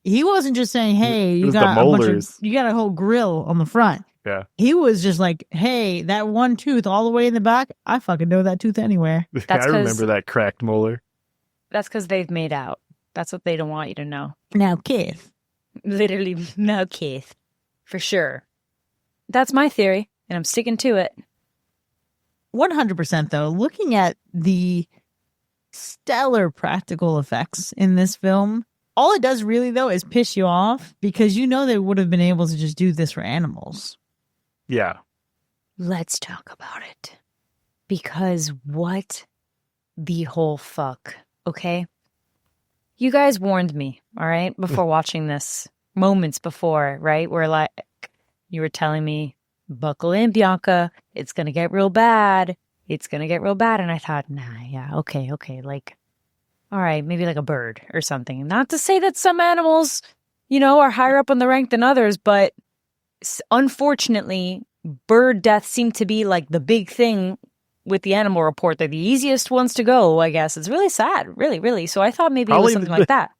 He wasn't just saying, hey, you got a whole grill on the front. Yeah. He was just like, hey, that one tooth all the way in the back, I fucking know that tooth anywhere. I remember that cracked molar. That's because they've made out. That's what they don't want you to know. Now, Keith. Literally, no, Keith. For sure. That's my theory, and I'm sticking to it. 100% though, looking at the stellar practical effects in this film, all it does really though is piss you off because you know they would have been able to just do this for animals. Yeah. Let's talk about it. Because what the whole fuck, okay? You guys warned me, all right, before watching this, moments before, right? Where like, you were telling me, buckle in, Bianca, it's going to get real bad. It's going to get real bad. And I thought, nah, yeah, okay. Like, all right, maybe like a bird or something. Not to say that some animals, you know, are higher up on the rank than others, but unfortunately, bird deaths seem to be like the big thing with the animal report. They're the easiest ones to go, I guess. It's really sad, really. So I thought maybe it was something like that.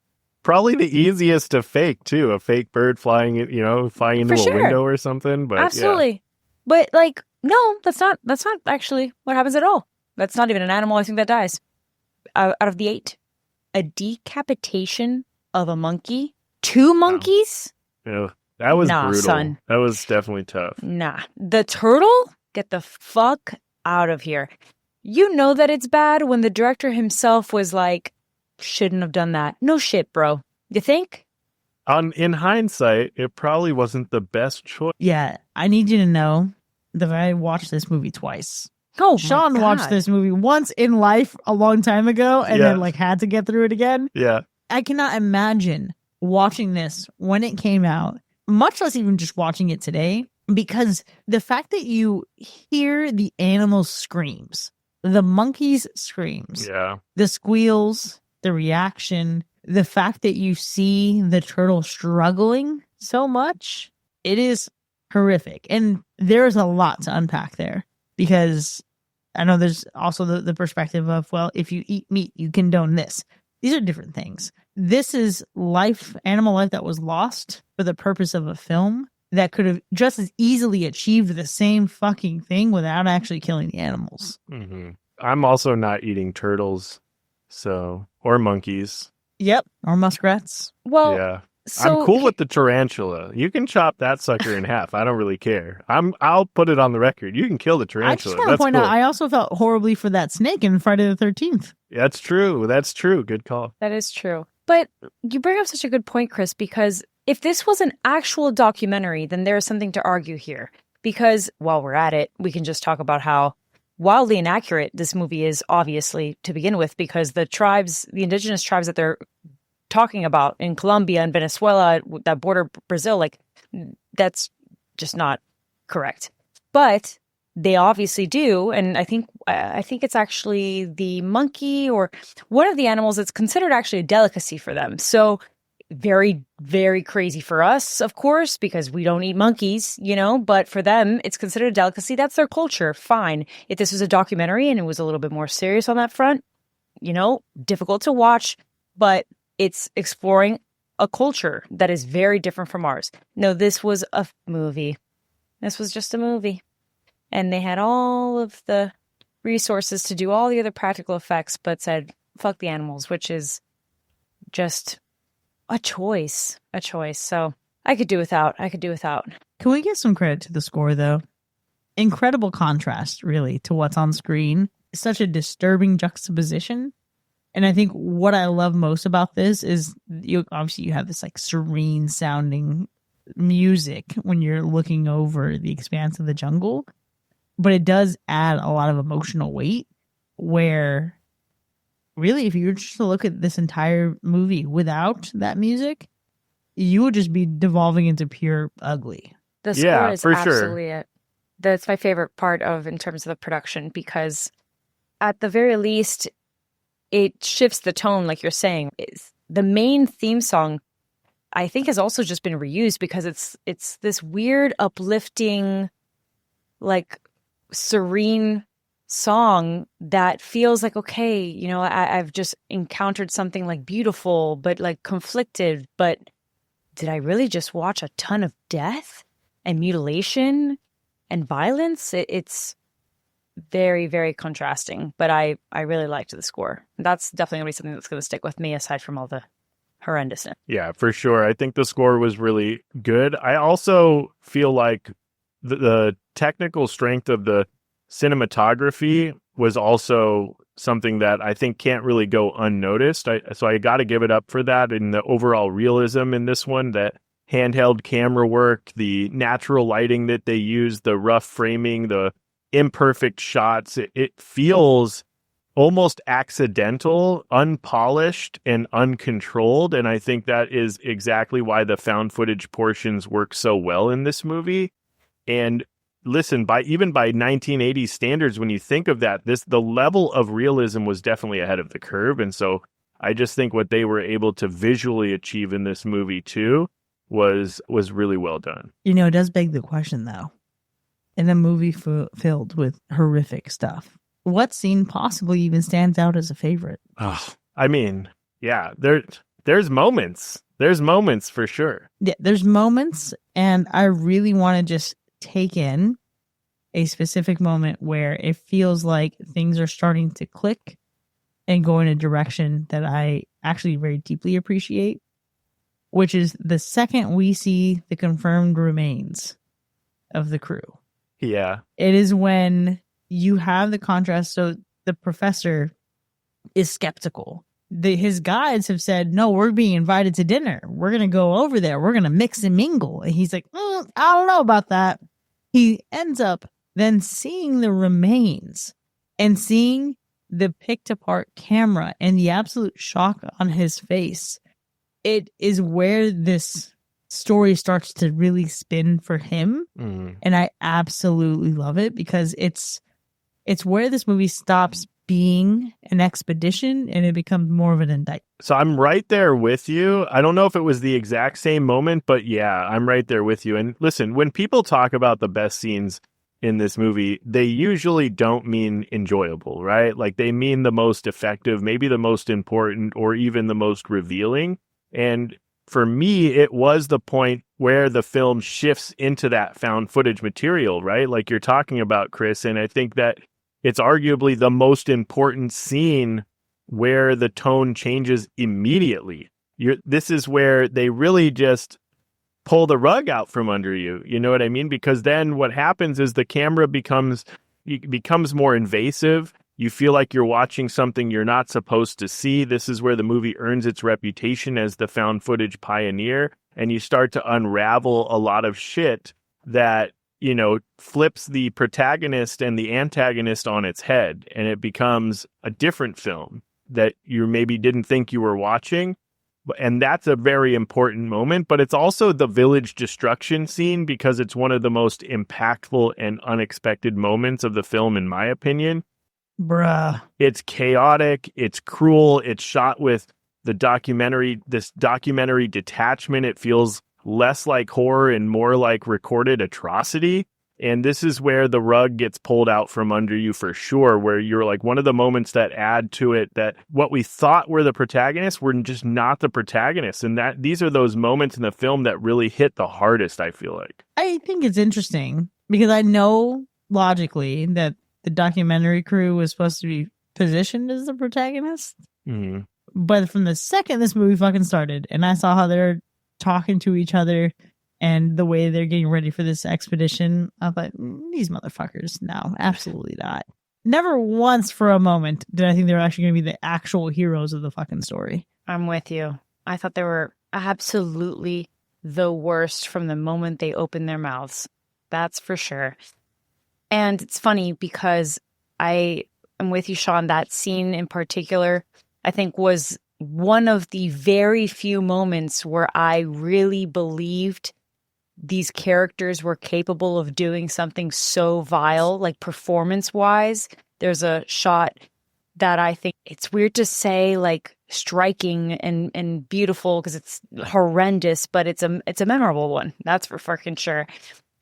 Probably the easiest to fake, too. A fake bird flying into a window or something. But absolutely. Yeah. But like, no, that's not actually what happens at all. That's not even an animal, I think, that dies. Out of the 8. A decapitation of a monkey? 2 monkeys? Yeah, that was brutal. Son. That was definitely tough. Nah. The turtle? Get the fuck out of here. You know that it's bad when the director himself was like, shouldn't have done that. No shit, bro. You think? In hindsight, it probably wasn't the best choice. Yeah, I need you to know that I watched this movie twice. Oh, Sean watched this movie once in life a long time ago and then like had to get through it again. Yeah. I cannot imagine watching this when it came out, much less even just watching it today, because the fact that you hear the animals' screams, the monkeys' screams, the squeals, the reaction, the fact that you see the turtle struggling so much, it is horrific. And there's a lot to unpack there because I know there's also the perspective of, well, if you eat meat, you condone this. These are different things. This is animal life that was lost for the purpose of a film that could have just as easily achieved the same fucking thing without actually killing the animals. Mm-hmm. I'm also not eating turtles, or monkeys. Yep, or muskrats. Well, So I'm cool with the tarantula. You can chop that sucker in half. I don't really care. I'll put it on the record. You can kill the I just tarantula. want to That's point cool. out, I also felt horribly for that snake in Friday the 13th. That's true. That's true. Good call. that is true. But you bring up such a good point, Chris, because if this was an actual documentary, then there is something to argue here. Because while we're at it, we can just talk about how wildly inaccurate this movie is, obviously, to begin with, because the indigenous tribes that they're talking about in Colombia and Venezuela that border Brazil, like, that's just not correct. But they obviously do, and I think it's actually the monkey or one of the animals that's considered actually a delicacy for them. So very, very crazy for us, of course, because we don't eat monkeys, but for them, it's considered a delicacy. That's their culture. Fine. If this was a documentary and it was a little bit more serious on that front, difficult to watch, but it's exploring a culture that is very different from ours. No, this was a movie. This was just a movie. And they had all of the resources to do all the other practical effects, but said, fuck the animals, which is just a choice. So I could do without. Can we give some credit to the score, though? Incredible contrast, really, to what's on screen. Such a disturbing juxtaposition. And I think what I love most about this is you have this like serene sounding music when you're looking over the expanse of the jungle. But it does add a lot of emotional weight where really, if you were just to look at this entire movie without that music, you would just be devolving into pure ugly. The score is absolutely it. That's my favorite part in terms of the production, because at the very least, it shifts the tone, like you're saying. The main theme song, I think, has also just been reused because it's this weird, uplifting, like, serene song that feels like, okay, I've just encountered something like beautiful, but like conflicted. But did I really just watch a ton of death and mutilation and violence? It's very, very contrasting, but I really liked the score. That's definitely going to be something that's going to stick with me aside from all the horrendousness. Yeah, for sure. I think the score was really good. I also feel like the technical strength of the cinematography was also something that I think can't really go unnoticed. So I got to give it up for that, in the overall realism in this one, that handheld camera work, the natural lighting that they use, the rough framing, the imperfect shots. It feels almost accidental, unpolished, and uncontrolled. And I think that is exactly why the found footage portions work so well in this movie. And listen, even by 1980 standards, when you think of that, the level of realism was definitely ahead of the curve. And so I just think what they were able to visually achieve in this movie too was really well done. It does beg the question, though. In a movie filled with horrific stuff, what scene possibly even stands out as a favorite? Oh, I mean, yeah, there's moments. There's moments for sure. Yeah, there's moments, and I really want to just take in a specific moment where it feels like things are starting to click and go in a direction that I actually very deeply appreciate, which is the second we see the confirmed remains of the crew. Yeah. It is when you have the contrast. So the professor is skeptical. His guides have said, no, we're being invited to dinner. We're going to go over there. We're going to mix and mingle. And he's like, I don't know about that. He ends up then seeing the remains and seeing the picked apart camera and the absolute shock on his face. It is where this story starts to really spin for him. And I absolutely love it because it's where this movie stops being an expedition and it becomes more of an indictment. So I'm right there with you. I don't know if it was the exact same moment, but yeah, I'm right there with you. And listen, when people talk about the best scenes in this movie, they usually don't mean enjoyable, right? Like they mean the most effective, maybe the most important, or even the most revealing. And for me, it was the point where the film shifts into that found footage material, right? Like you're talking about, Chris. And I think that it's arguably the most important scene where the tone changes immediately. This is where they really just pull the rug out from under you. You know what I mean? Because then what happens is the camera becomes more invasive. You feel like you're watching something you're not supposed to see. This is where the movie earns its reputation as the found footage pioneer. And you start to unravel a lot of shit that, you know, flips the protagonist and the antagonist on its head. And it becomes a different film that you maybe didn't think you were watching. And that's a very important moment, but it's also the village destruction scene because it's one of the most impactful and unexpected moments of the film, in my opinion. Bruh. It's chaotic, it's cruel, it's shot with this documentary detachment. It feels less like horror and more like recorded atrocity. And this is where the rug gets pulled out from under you for sure, where you're like one of the moments that add to it that what we thought were the protagonists were just not the protagonists. And that these are those moments in the film that really hit the hardest, I feel like. I think it's interesting because I know logically that the documentary crew was supposed to be positioned as the protagonist. Mm-hmm. But from the second this movie fucking started and I saw how they're talking to each other and the way they're getting ready for this expedition, I thought, these motherfuckers, no, absolutely not. Never once for a moment did I think they were actually going to be the actual heroes of the fucking story. I'm with you. I thought they were absolutely the worst from the moment they opened their mouths. That's for sure. And it's funny because I am with you, Sean. That scene in particular, I think, was one of the very few moments where I really believed these characters were capable of doing something so vile, like performance-wise. There's a shot that I think it's weird to say like striking and beautiful because it's horrendous, but it's a memorable one. That's for fucking sure.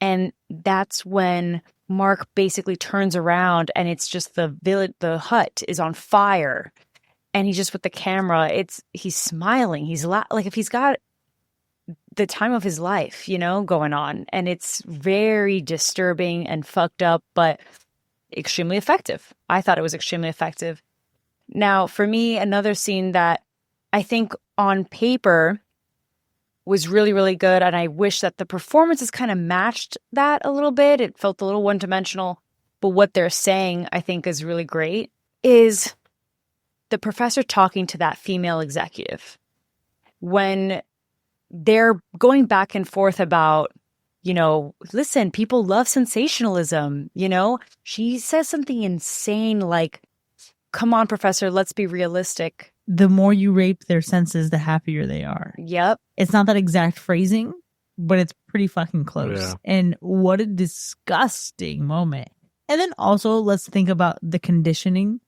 And that's when Mark basically turns around and it's just the hut is on fire. And he's just with the camera. He's smiling. He's like if he's got the time of his life, you know, going on. And it's very disturbing and fucked up, but extremely effective. I thought it was extremely effective. Now, for me, another scene that I think on paper was really, really good, and I wish that the performances kind of matched that a little bit. It felt a little one-dimensional, but what they're saying, I think, is really great, is the professor talking to that female executive. When they're going back and forth about, you know, listen, people love sensationalism, you know? She says something insane like, come on, professor, let's be realistic. The more you rape their senses, the happier they are. Yep. It's not that exact phrasing, but it's pretty fucking close. Yeah. And what a disgusting moment. And then also, let's think about the conditioning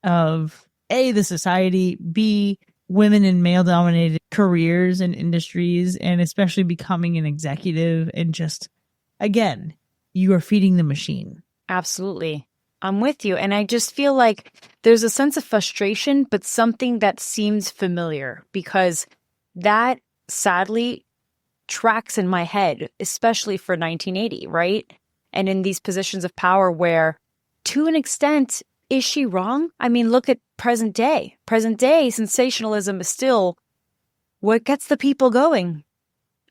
of A, the society, B, women in male-dominated careers and industries, and especially becoming an executive. And just, again, you are feeding the machine. Absolutely. I'm with you. And I just feel like there's a sense of frustration, but something that seems familiar because that sadly tracks in my head, especially for 1980, right? And in these positions of power where, to an extent, is she wrong? I mean, look at present day. Present day sensationalism is still what gets the people going,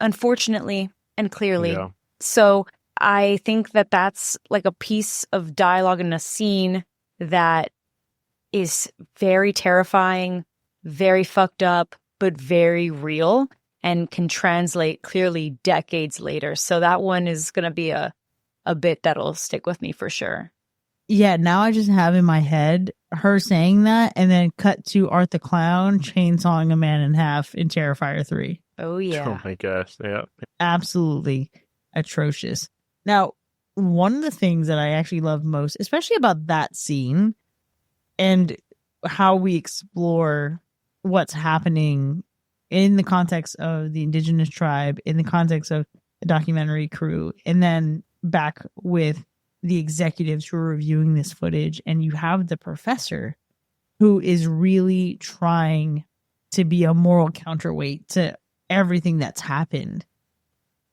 unfortunately and clearly. Yeah. So I think that that's like a piece of dialogue in a scene that is very terrifying, very fucked up, but very real and can translate clearly decades later. So that one is going to be a bit that'll stick with me for sure. Yeah, now I just have in my head her saying that and then cut to Art the Clown chainsawing a man in half in Terrifier 3. Oh, yeah. Oh, my gosh. Yeah. Absolutely atrocious. Now, one of the things that I actually love most, especially about that scene and how we explore what's happening in the context of the indigenous tribe, in the context of the documentary crew, and then back with the executives who are reviewing this footage, and you have the professor who is really trying to be a moral counterweight to everything that's happened.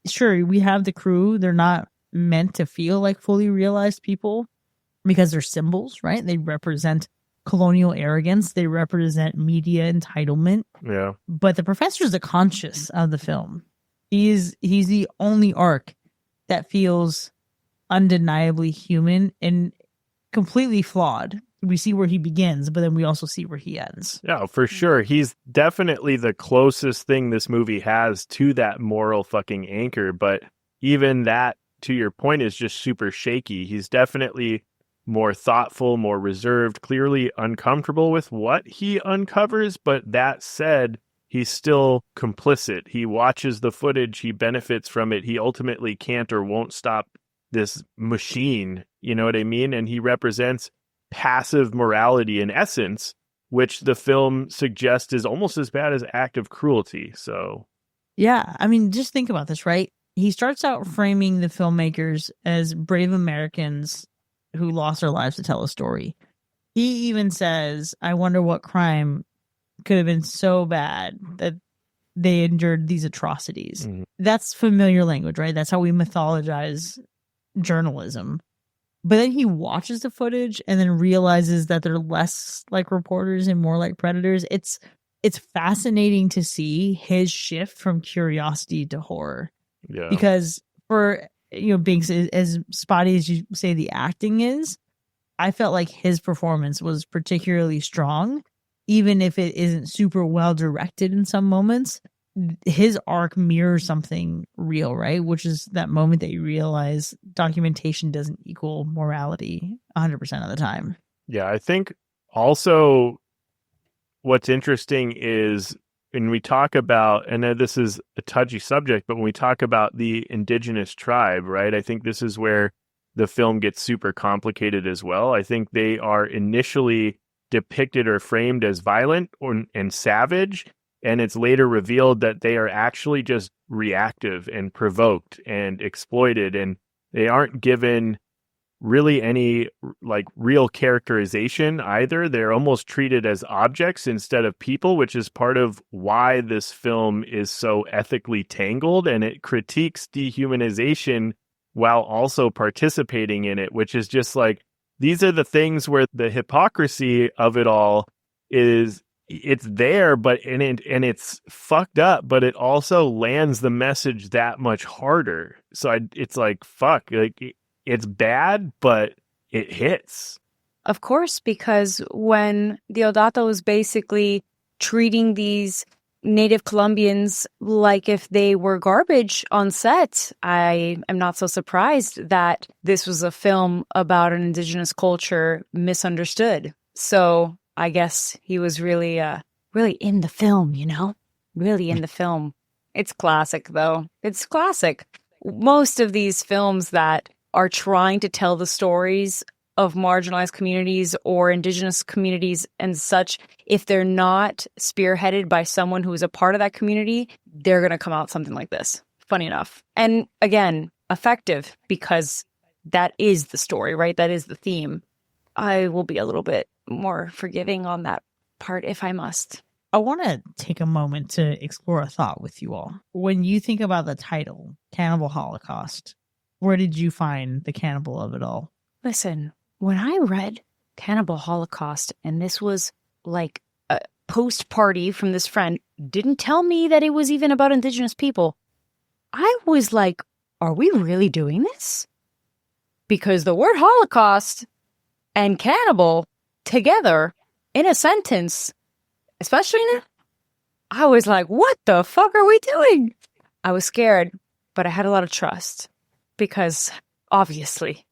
Sure, we have the crew. They're not meant to feel like fully realized people because they're symbols, right? They represent colonial arrogance. They represent media entitlement. Yeah. But the professor is the conscience of the film. He's the only arc that feels undeniably human and completely flawed. We see where he begins, but then we also see where he ends. Yeah, for sure. He's definitely the closest thing this movie has to that moral fucking anchor. But even that, to your point, is just super shaky. He's definitely more thoughtful, more reserved, clearly uncomfortable with what he uncovers. But that said, he's still complicit. He watches the footage. He benefits from it. He ultimately can't or won't stop this machine. You know what I mean? And he represents passive morality in essence, which the film suggests is almost as bad as active cruelty. So, yeah, I mean, just think about this, right? He starts out framing the filmmakers as brave Americans who lost their lives to tell a story. He even says, I wonder what crime could have been so bad that they endured these atrocities. Mhm. That's familiar language, right? That's how we mythologize journalism. But then he watches the footage and then realizes that they're less like reporters and more like predators. It's fascinating to see his shift from curiosity to horror. yeah. Because for, being as spotty as you say the acting is, I felt like his performance was particularly strong, even if it isn't super well directed in some moments. His arc mirrors something real, right? Which is that moment that you realize documentation doesn't equal morality 100% of the time. Yeah, I think also what's interesting is when we talk about, and this is a touchy subject, but when we talk about the indigenous tribe, right? I think this is where the film gets super complicated as well. I think they are initially depicted or framed as violent and savage, and it's later revealed that they are actually just reactive and provoked and exploited, and they aren't given really any like real characterization either. They're almost treated as objects instead of people, which is part of why this film is so ethically tangled, and it critiques dehumanization while also participating in it, which is just like, these are the things where the hypocrisy of it all is, it's there, but and it's fucked up, but it also lands the message that much harder. So it's like, fuck, like it's bad, but it hits. Of course, because when Deodato is basically treating these Native Colombians like if they were garbage on set, I am not so surprised that this was a film about an indigenous culture misunderstood. So I guess he was really in the film, really in the film. It's classic, though. It's classic. Most of these films that are trying to tell the stories of marginalized communities or indigenous communities and such, if they're not spearheaded by someone who is a part of that community, they're going to come out something like this. Funny enough. And again, effective, because that is the story, right? That is the theme. I will be a little bit more forgiving on that part if I must. I want to take a moment to explore a thought with you all. When you think about the title, Cannibal Holocaust, where did you find the cannibal of it all? Listen, when I read Cannibal Holocaust, and this was like a post-party from this friend, didn't tell me that it was even about indigenous people, I was like, are we really doing this? Because the word Holocaust and cannibal together in a sentence, especially now, I was like, what the fuck are we doing? I was scared, but I had a lot of trust because obviously.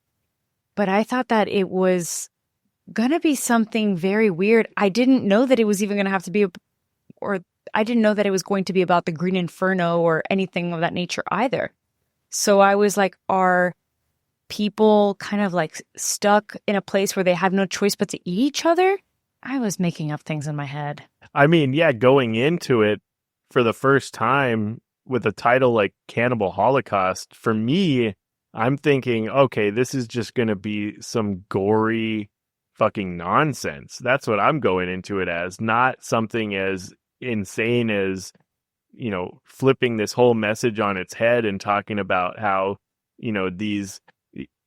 But I thought that it was going to be something very weird. I didn't know that it was even going to have to be, or I didn't know that it was going to be about the Green Inferno or anything of that nature either. So I was like, are people kind of like stuck in a place where they have no choice but to eat each other? I was making up things in my head. I mean, yeah, going into it for the first time with a title like Cannibal Holocaust, for me, I'm thinking, okay, this is just going to be some gory fucking nonsense. That's what I'm going into it as, not something as insane as, flipping this whole message on its head and talking about how, these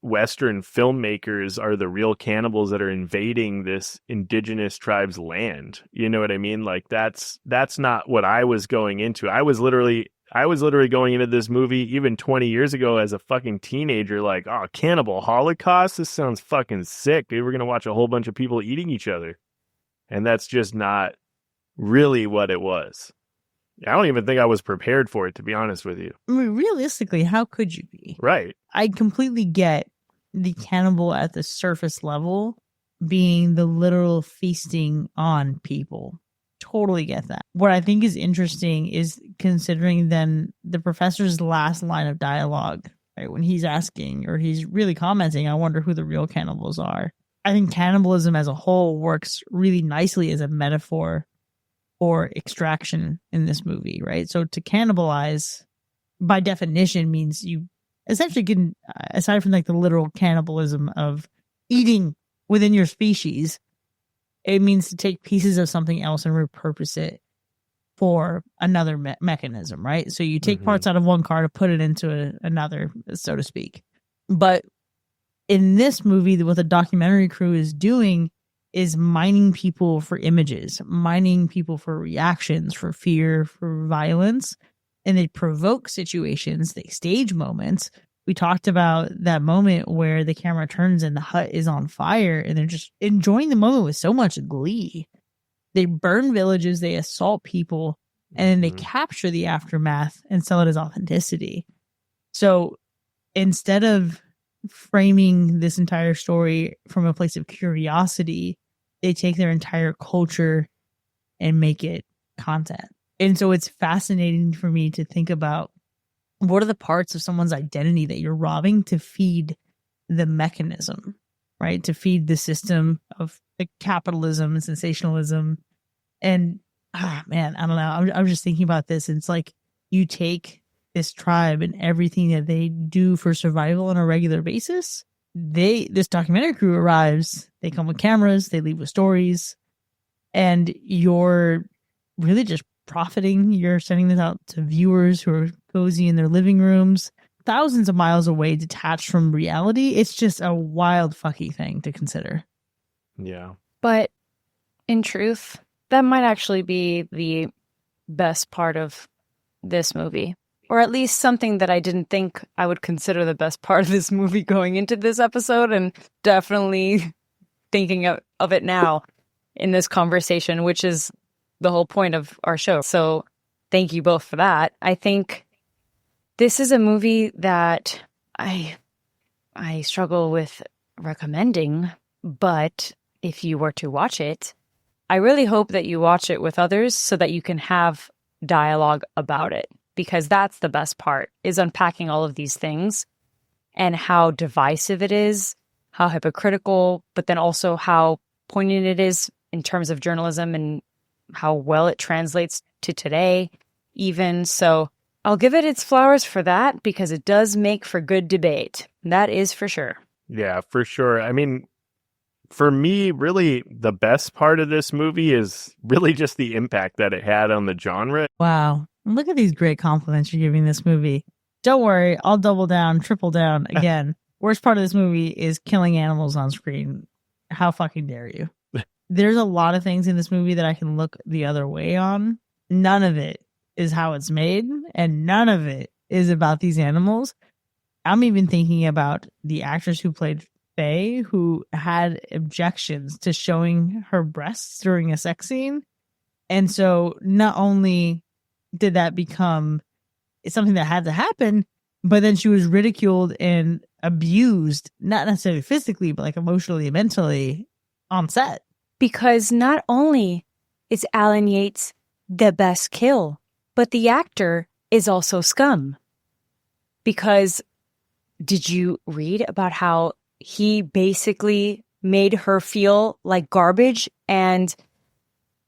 Western filmmakers are the real cannibals that are invading this indigenous tribe's land. You know what I mean? Like that's not what I was going into. I was literally going into this movie even 20 years ago as a fucking teenager, like, oh, Cannibal Holocaust? This sounds fucking sick, dude. We're going to watch a whole bunch of people eating each other. And that's just not really what it was. I don't even think I was prepared for it, to be honest with you. I mean, realistically, how could you be? Right. I completely get the cannibal at the surface level being the literal feasting on people. Totally get that. What I think is interesting is considering then the professor's last line of dialogue, right? When he's asking or he's really commenting, I wonder who the real cannibals are. I think cannibalism as a whole works really nicely as a metaphor for extraction in this movie, right? So to cannibalize, by definition, means you essentially can, aside from like the literal cannibalism of eating within your species, it means to take pieces of something else and repurpose it for another mechanism, right? So you take parts out of one car to put it into another, so to speak. But in this movie, what the documentary crew is doing is mining people for images, mining people for reactions, for fear, for violence. And they provoke situations, they stage moments. We talked about that moment where the camera turns and the hut is on fire and they're just enjoying the moment with so much glee. They burn villages, they assault people, and then they capture the aftermath and sell it as authenticity. So instead of framing this entire story from a place of curiosity, they take their entire culture and make it content. And so it's fascinating for me to think about what are the parts of someone's identity that you're robbing to feed the mechanism, right? To feed the system of capitalism and sensationalism. And, man, I don't know. I'm just thinking about this. It's like you take this tribe and everything that they do for survival on a regular basis. This documentary crew arrives, they come with cameras, they leave with stories, and you're really just profiting. You're sending this out to viewers who are cozy in their living rooms, thousands of miles away, detached from reality. It's just a wild fucky thing to consider. Yeah. But in truth, that might actually be the best part of this movie. Or at least something that I didn't think I would consider the best part of this movie going into this episode, and definitely thinking of it now in this conversation, which is the whole point of our show. So thank you both for that. I think this is a movie that I struggle with recommending, but if you were to watch it, I really hope that you watch it with others so that you can have dialogue about it. Because that's the best part, is unpacking all of these things and how divisive it is, how hypocritical, but then also how poignant it is in terms of journalism and how well it translates to today, even. So I'll give it its flowers for that because it does make for good debate. That is for sure. Yeah, for sure. I mean, for me, really, the best part of this movie is really just the impact that it had on the genre. Wow. Look at these great compliments you're giving this movie. Don't worry, I'll double down, triple down again. Worst part of this movie is killing animals on screen. How fucking dare you? There's a lot of things in this movie that I can look the other way on. None of it is how it's made, and none of it is about these animals. I'm even thinking about the actress who played Faye, who had objections to showing her breasts during a sex scene. And so not only did that become something that had to happen, but then she was ridiculed and abused, not necessarily physically, but like emotionally and mentally on set. Because not only is Alan Yates the best kill, but the actor is also scum. Because did you read about how he basically made her feel like garbage and,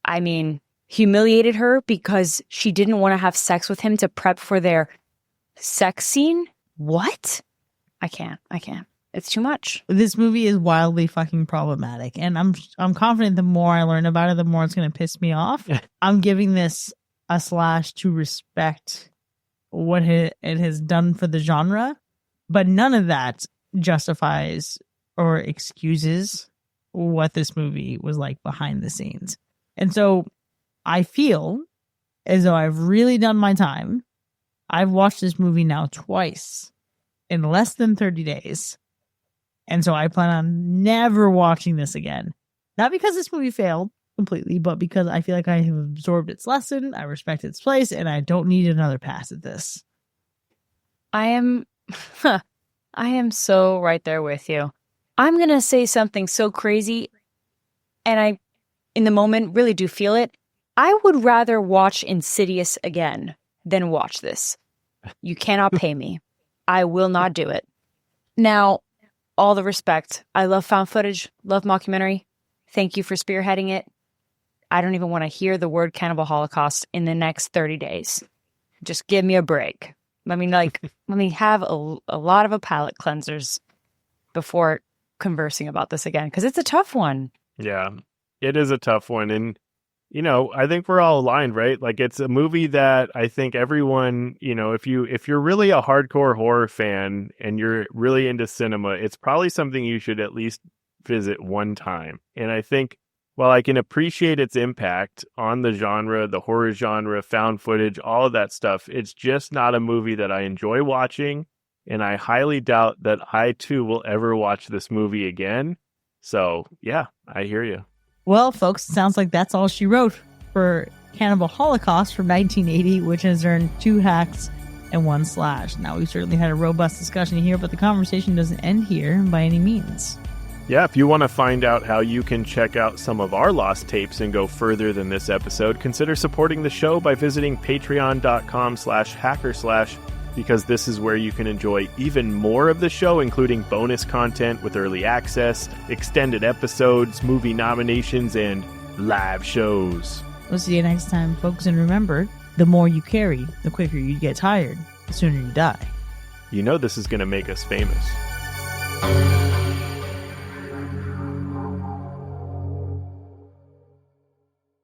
I mean, humiliated her because she didn't want to have sex with him to prep for their sex scene? What? I can't. It's too much. This movie is wildly fucking problematic, and I'm confident the more I learn about it, the more it's going to piss me off. I'm giving this a slash to respect what it has done for the genre, but none of that justifies or excuses what this movie was like behind the scenes. And so I feel as though I've really done my time. I've watched this movie now twice in less than 30 days. And so I plan on never watching this again. Not because this movie failed completely, but because I feel like I have absorbed its lesson, I respect its place, and I don't need another pass at this. I am so right there with you. I'm going to say something so crazy, and I, in the moment, really do feel it. I would rather watch Insidious again than watch this. You cannot pay me. I will not do it. Now, all the respect. I love found footage, love mockumentary. Thank you for spearheading it. I don't even want to hear the word Cannibal Holocaust in the next 30 days. Just give me a break. Let me have a lot of a palate cleansers before conversing about this again, because it's a tough one. Yeah, it is a tough one. And, I think we're all aligned, right? Like, it's a movie that I think everyone, if you're really a hardcore horror fan and you're really into cinema, it's probably something you should at least visit one time. And I think while I can appreciate its impact on the genre, the horror genre, found footage, all of that stuff, it's just not a movie that I enjoy watching. And I highly doubt that I too will ever watch this movie again. So yeah, I hear you. Well, folks, it sounds like that's all she wrote for Cannibal Holocaust from 1980, which has earned 2 hacks and 1 slash. Now, we certainly had a robust discussion here, but the conversation doesn't end here by any means. Yeah, if you want to find out how you can check out some of our lost tapes and go further than this episode, consider supporting the show by visiting patreon.com/hacker/, because this is where you can enjoy even more of the show, including bonus content with early access, extended episodes, movie nominations, and live shows. We'll see you next time, folks. And remember, the more you carry, the quicker you get tired, the sooner you die. This is going to make us famous.